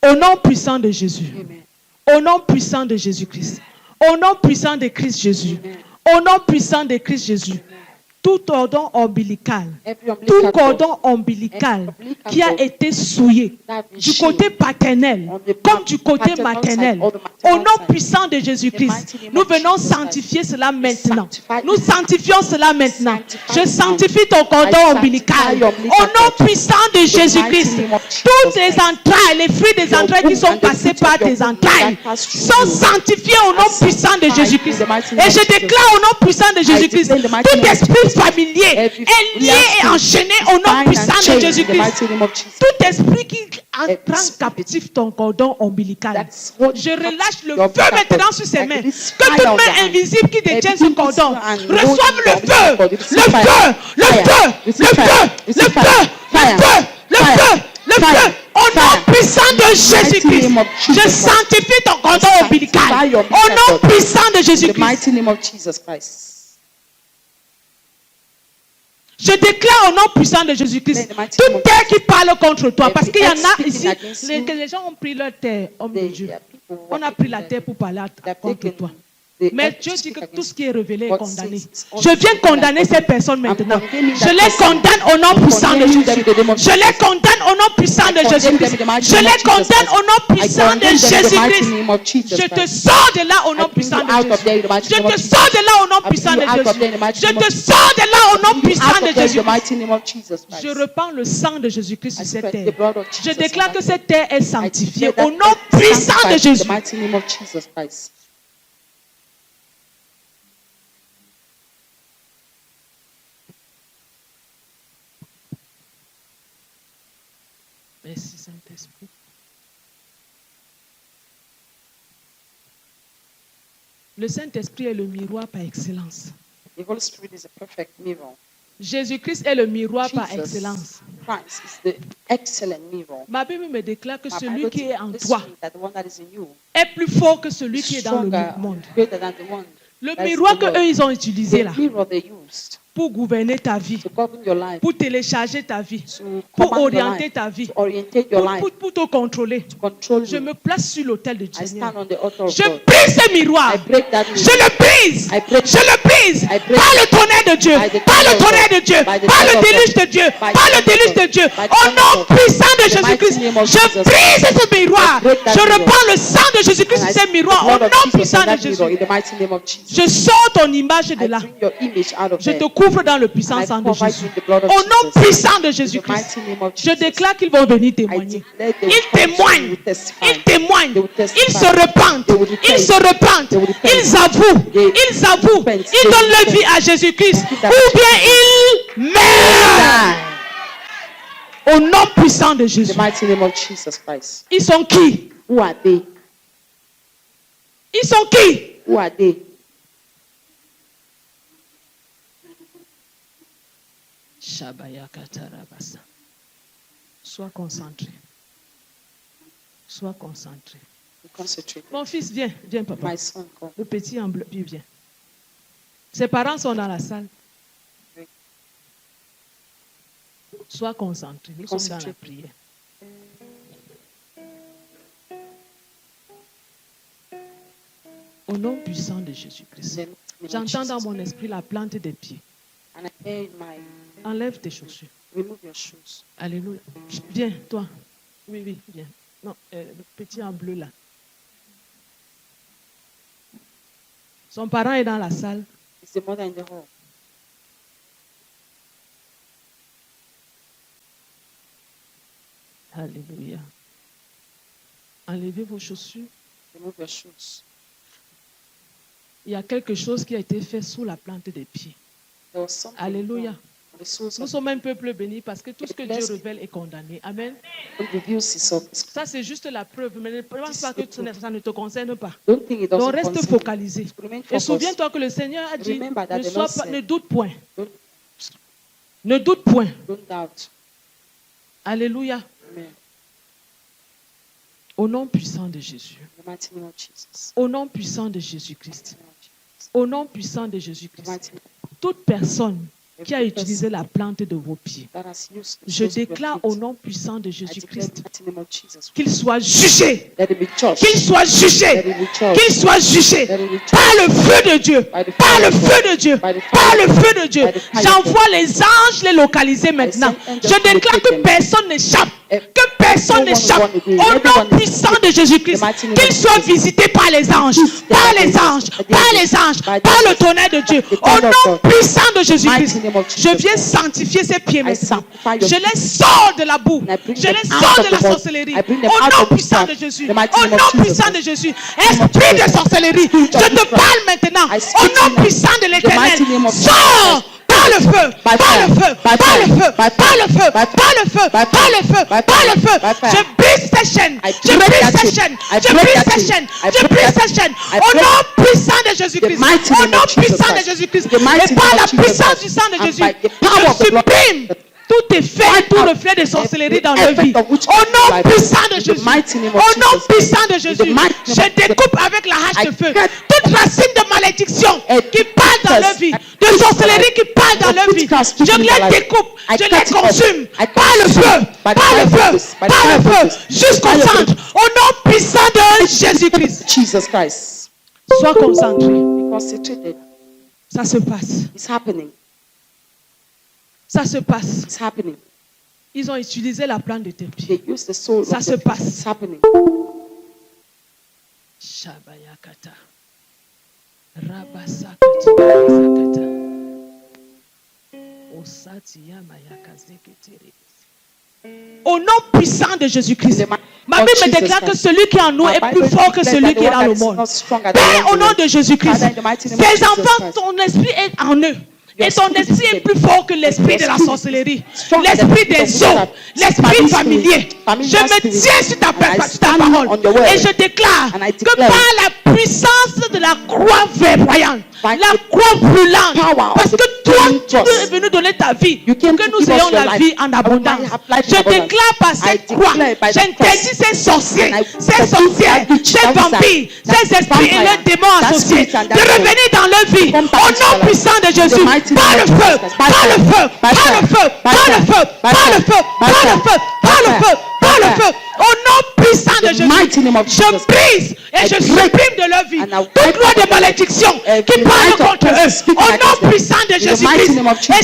Au nom puissant de Jésus. Amen. Au nom puissant de Jésus-Christ. Au nom puissant de Christ Jésus. Amen. Au nom puissant de Christ Jésus. Tout cordon ombilical. Every Tout umbilical cord cordon ombilical umbilical qui a cord été souillé that has been du shielded côté paternel on the comme du côté paternal maternel. side or the Au maternal nom side. puissant de In the Jésus-Christ, mighty name nous of venons Jesus sanctifier cela maintenant. sanctify Nous it. sanctifions cela maintenant. Sanctify Je it sanctifie ton I cordon sanctify ombilical. your umbilical Au nom cord. puissant de Jésus-Christ, name of Jesus toutes les Christ. entrailles, les fruits des Your entrailles qui womb sont and the passés fruit of par your tes womb entrailles that passed through sont you sanctifiés au nom are puissant de sanctified Jésus-Christ. in the mighty name Et of je Jesus. déclare au nom puissant de Jésus-Christ, declare in the mighty tout name of esprit Jesus. familier Every est lié et enchaîné au nom bind and puissant de chain in the Jésus-Christ. mighty name of Jesus. Tout esprit qui prend spirit captif ton cordon ombilical, That's what je relâche le your feu umbilical maintenant cord. sur ses Like mains. this Que fire toute on main your hand. invisible qui détient ce Every cordon and reçoive le holding feu, your cord. le Receive feu, fire. le Fire. feu, le Receive feu, fire. le Receive feu, fire. le Fire. feu, le Fire. feu, le Fire. feu. Au nom Fire. puissant de Jésus-Christ, name of je Jesus Christ. sanctifie ton cordon sanctify ombilical. your Au umbilical nom cord. puissant de In the Jésus-Christ. mighty name of Jesus Christ. Je déclare au nom puissant de Jésus-Christ, In the mighty name toute of terre qui parle contre toi, Every parce qu'il y en earth a speaking ici, against you, les gens ont pris leur terre, homme de Dieu. There are people who On are a pris taking la their- terre pour parler they have contre taken toi. Mais Dieu dit que tout ce qui est révélé est condamné. Je viens condamner ces personnes maintenant. Je les condamne au nom puissant de Jésus. Je les condamne au nom puissant de Jésus-Christ. Je les condamne au nom puissant de Jésus-Christ. Je te sors de là au nom puissant de Jésus. Je te sors de là au nom puissant de Jésus. Je te sors de là au nom puissant de Jésus. Je reprends le sang de Jésus-Christ sur cette terre. Je déclare que cette terre est sanctifiée au nom puissant de Jésus. Merci Saint-Esprit. Le Saint-Esprit est le miroir par excellence. The Holy Spirit is a perfect mirror. Jésus-Christ est le miroir par excellence. Christ is the excellent mirror. Ma Bible me déclare que My celui Bible qui est en tells toi me that the one that is in you est plus fort que celui qui est dans le stronger, monde. greater than the one Le that is miroir in the que world. eux ils ont utilisé là The mirror they used pour gouverner ta vie, to govern your life, pour télécharger ta vie, to pour command your orienter life, ta vie, to orientate your life, pour te contrôler. to control Je you. me place sur l'autel de I Seigneur. stand on the altar of Je God. brise ce miroir. I break that Je mirror. le brise. I break Je le brise. I break Par le tonnerre de Dieu. by the Par le thunder of tonnerre de God. Dieu. By the Par thunder le of déluge God. de Dieu. By the Par le thunder déluge of de God. Dieu. By the Au thunder nom of God. puissant de In the mighty Jésus-Christ. name of Je Jesus. brise ce miroir. I break that Je mirror. reprends le sang de Jésus-Christ And I sur ce speak miroir. the Au blood of nom Jesus puissant on de that mirror, Jésus. in the mighty name of Jesus. Je sors ton image de I là. bring your image out of Je there. te couvre dans le puissant And I sang de cover you Jésus. in the blood of Au nom Jesus. puissant de In the Jésus-Christ. mighty name of Je Jesus. déclare qu'ils vont venir I témoigner. declare they will Ils come, they témoignent. will testify. Ils témoignent. They will testify. Ils se repentent. They will repent. Ils se repentent. They will repent. Ils avouent. They Ils avouent. repent. Ils They donnent leur repent. vie à Jésus-Christ. They give Ou their life to bien ils meurent. Au nom puissant de In Jésus. the mighty name of Jesus Christ. Ils sont qui? Who are they? Ils sont qui? Who are they? Sois concentré. Sois concentré. Concentrate. Mon fils, viens, viens, papa. My son, come. Le petit en bleu, puis viens. Ses parents sont dans la salle. Oui. Sois concentré. Nous sommes dans la Concentré. prière. Au nom puissant de Jésus-Christ. In the name of J'entends dans Jesus. mon esprit la plante des pieds. And I hear in my Enlève tes chaussures. remove your shoes. Alléluia. Viens, toi. Oui, oui, viens. Non, le petit en bleu là. Son parent est dans la salle. Is the mother in the hall? Alléluia. Enlevez vos chaussures. Remove your shoes. Il y a quelque chose qui a été fait sous la plante des pieds. There was something Alléluia. done on the soles Nous of sommes un peuple béni parce que tout ce que Dieu révèle est condamné. Amen. God reveals himself. Ça, c'est juste la preuve. Mais ne pense pas que ça ne te concerne pas. Don't think it Donc, doesn't reste concern you. focalisé. Remain Et focused. souviens-toi que le Seigneur a dit, Remember that ne, the sois Lord pas, said- ne doute point. Don't, Ne doute point. don't doubt. Alléluia. Amen. Au nom puissant de Jésus. In the mighty name of Jesus. Au nom puissant de Jésus-Christ. In the name of Jesus. Au nom puissant de In the Jésus-Christ. mighty name Toute personne qui a utilisé la plante de vos pieds, that has used the je soles of your déclare feet, au nom puissant de I declare in Jésus-Christ the mighty name of Jesus. qu'il soit jugé. Let it be judged. Qu'il soit jugé. Let it be judged. Qu'il soit jugé Let it be judged. par le feu de Dieu. By the Par fire le of feu God. de Dieu. By the fire Par of le God. feu de Dieu. By the fire of J'envoie les anges les localiser maintenant. send angels Je to déclare locate que them. personne n'échappe. If Que personne no one n'échappe. run away, Au nom everyone puissant de Jésus-Christ. The mighty name Qu'il of soit Jesus. visité par les anges. Par les anges. Par les anges. Par le tonnerre de Dieu. Au nom puissant de Jésus-Christ. Mighty name of Jesus. Je viens sanctifier ses pieds I maintenant. sanctify your Je les sors de la boue. And I bring Je them les out sors of de la the world. sorcellerie. I bring them Au out nom of puissant de witchcraft. Jésus. The mighty Au name of nom Jesus. puissant de Jésus. Esprit de sorcellerie. Spirit of Je te witchcraft. parle maintenant. I Au speak nom to you. puissant de The mighty l'Éternel. name of Sors par le feu. By Par fire. le feu. By Par le fire. feu. By Par le feu. By Par le feu. By Par le feu. By Par le feu. By fire. Je brise ces chaînes. I Je break brise that ces chain. chaînes. I Je break brise that ces chain. chaînes. I Je break brise that ces chain. chaînes. I Au break- nom puissant de Jésus-Christ. The mighty Au name nom of Jesus puissant de Christ. Jésus-Christ. The mighty Et par name la of Jesus puissance Christ. du sang de And Jésus, by the power je of the blood. supprime tout effet et tout reflet de sorcellerie dans leur vie. effect of Au witchcraft nom life. puissant de In the Jésus. mighty name of Au nom Jesus. puissant de In the Jésus. mighty Je name of Jesus. découpe avec la hache de I feu cut toute racine de malédiction and qui parle dans leur vie, de sorcellerie qui parle dans leur vie. witchcraft Je speaking in les their life. découpe, I je cut les it off. consume I par le consume feu, by the par le fire of feu, God. By the par le fire of feu, God. jusqu'au By the feu. centre, au nom puissant de Jésus-Christ. Jesus Christ. Sois concentré. Be concentrated. Ça se passe. It's happening. Ça se passe. It's happening. Ils ont utilisé la plante de tes pieds. They use the soul Ça of se the feet. passe. It's happening. Shabayakata. Rabasakata. Osatiya mayakazeketere. Au nom puissant de Jésus-Christ. Ma Bible me déclare que celui qui est en nous est plus fort que celui qui est dans le monde. Père, au nom de Jésus-Christ, tes enfants, ton esprit est en eux. Et ton esprit est plus fort que l'esprit de la sorcellerie, l'esprit des eaux, l'esprit familier. Je me tiens sur ta parole et je déclare que par la puissance de la croix verdoyante, la croix brûlante, parce que toi, tu es venu donner ta vie, pour que nous ayons la vie en abondance. Je déclare par cette croix, j'interdis ces sorciers, ces sorcières, ces vampires, ces esprits et leurs démons associés de revenir dans leur vie. Au nom puissant de Jésus, par le feu, par le feu, par le feu, par le feu, par le feu, par le feu, par le feu, par le feu. Au nom puissant de Jésus, je brise et je supprime de leur vie toute loi de malédiction qui parle contre eux. Au nom puissant de Jésus-Christ. Et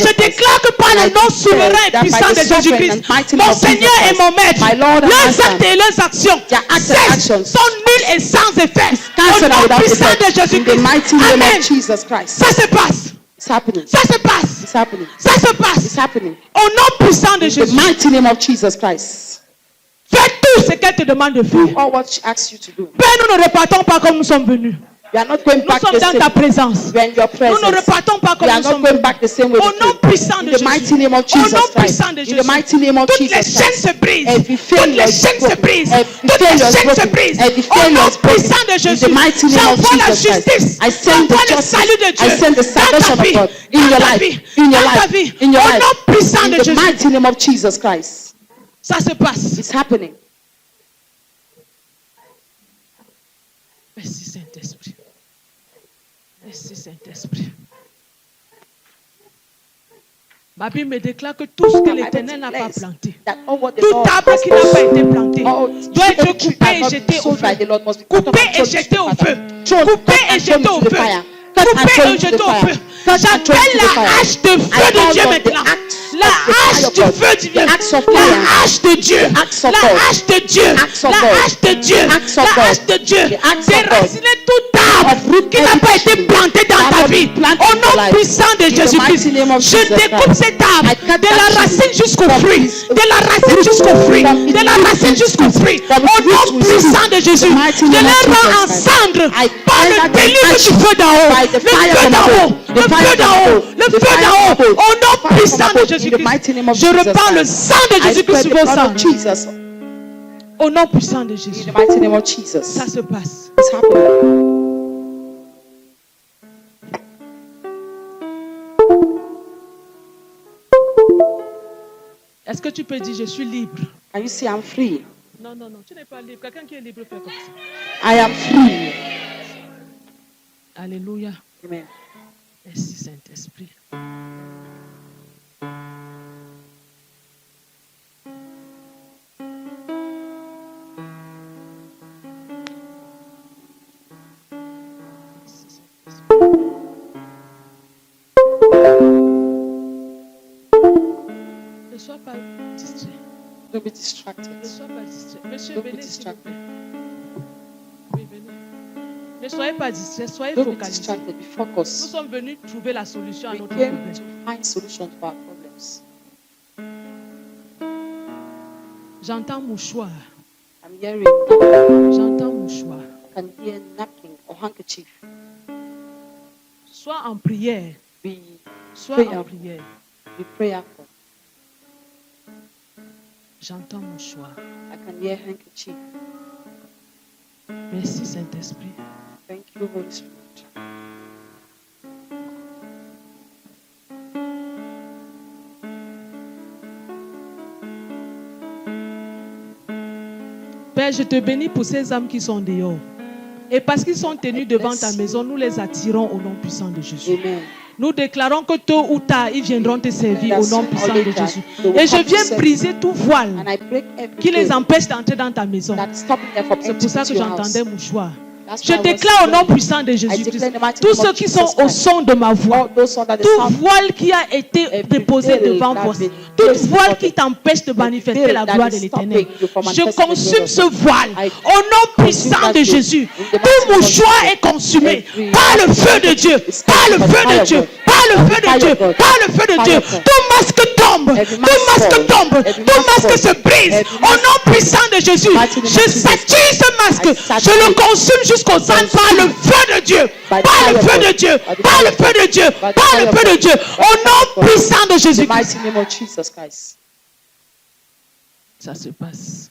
je déclare que par le nom souverain et puissant de Jésus-Christ, mon Seigneur et mon Maître, leurs actes et leurs actions sont nuls et sans effet. Au nom puissant de Jésus-Christ. Amen. Ça se passe. It's happening. Ça se passe. It's happening. Ça se passe. It's happening. Au nom puissant de In the Jésus. mighty name of Jesus Christ. Fais tout ce qu'elle te demande de Do faire. all what she asks you to do. Père, nous ne repartons pas comme nous sommes venus. You are not going Nous back sommes the dans same. ta présence. You are in your Nous presence. ne repartons pas You comme are nous not sommes going venus. back the same way. Au nom puissant de In the mighty Jésus. name of Au Jesus nom Christ. puissant de In the Jésus. mighty name of Toutes les Jesus chaînes Christ. se brisent. Every Toutes failure les is chaînes se broken. brisent. Every Toutes les failure is chaînes se broken. brisent. Every Au failure nom is broken. puissant de In Jésus. the mighty name of J'envoie la Jesus Christ. justice. I send J'envoie the le salut de justice. Dieu. I send the salvation of God in your life. In your life. In your Au life. nom puissant In de the Jésus. mighty name of Jesus Christ. Ça se passe. It's happening. Merci Saint-Esprit. Merci Saint-Esprit. Ma Bible me déclare que tout ce que l'Éternel n'a pas planté, That all what the tout Lord arbre has qui n'a pas été planté, all doit être tree coupé et cannot jeté be au sold by feu. the Lord must be cut off Coupé and et thrown jeté into au the feu. fire. Coupé et jeté au feu. Coupé et jeté au feu. J'appelle la hache de feu de Dieu maintenant. La hache du feu du Dieu. La hache de Dieu. La hache de Dieu. La hache de Dieu. La hache de Dieu. Déraciner tout arbre qui n'a pas été planté dans ta vie. Au nom puissant de Jésus-Christ. Je découpe cet arbre de la racine jusqu'au fruit. De la racine jusqu'au fruit. De la racine jusqu'au fruit. Au nom puissant de Jésus. Je les rends en cendre par le déluge du feu d'en haut. Le feu d'en haut. Le feu d'en haut. Le feu d'en haut. Au nom puissant de Jésus-Christ. Je reprends le sang de Jésus-Christ sur vos sangs. Au nom puissant de Jésus. In the mighty name of Jesus. Ça se passe. It's happening. Est-ce que tu peux dire je suis libre? Can you say I'm free? Non, non, non. Tu n'es pas libre. Quelqu'un qui est libre fait comme ça. I am free. Alléluia. Amen. Merci Saint-Esprit. Ne sois pas distrait. Don't be distracted. Ne sois pas distrait. Monsieur, Don't be venez s'il vous distracted. plaît. Oui, venez. Ne soyez pas distrait, soyez Don't be focalisés. distracted. Be Nous focused. sommes venus trouver la solution à We notre came problème. to find solutions to our problems. J'entends mouchoir. I'm hearing J'entends mouchoir. I can hear napkin or handkerchief. Sois en prière. Be Sois Prière. en prière. prayerful. J'entends mouchoir. I can hear handkerchief. Merci Saint-Esprit. Thank you, Holy Spirit. Père, je te bénis pour ces âmes qui sont dehors. Et parce qu'ils sont tenus devant ta maison, nous les attirons au nom puissant de Jésus. Amen. Nous déclarons que tôt ou tard, ils viendront te servir au nom puissant de Jésus. Et je viens briser tout voile And I break every qui les veil empêche d'entrer dans ta maison. that's stopping them from C'est pour ça que entering your house. j'entendais mouchoir. Je déclare au nom puissant de Jésus-Christ, tous ceux qui sont au son de ma voix, tout voile qui a été déposé devant vous, toute voile qui t'empêche de manifester la gloire de l'Éternel, je consume ce voile au nom puissant de Jésus. Tout mouchoir est consumé par le feu de Dieu, par le feu de Dieu, par le feu de Dieu, par le feu de Dieu. Tout masque tombe, tout masque tombe, tout masque se brise au nom puissant de Jésus. Je satire ce masque, je le consume jusqu'au sang par le feu de Dieu, par le feu de Dieu, par le feu de Dieu, par le feu de Dieu, au nom puissant de Jésus. The mighty name of Jesus Christ. Ça se passe.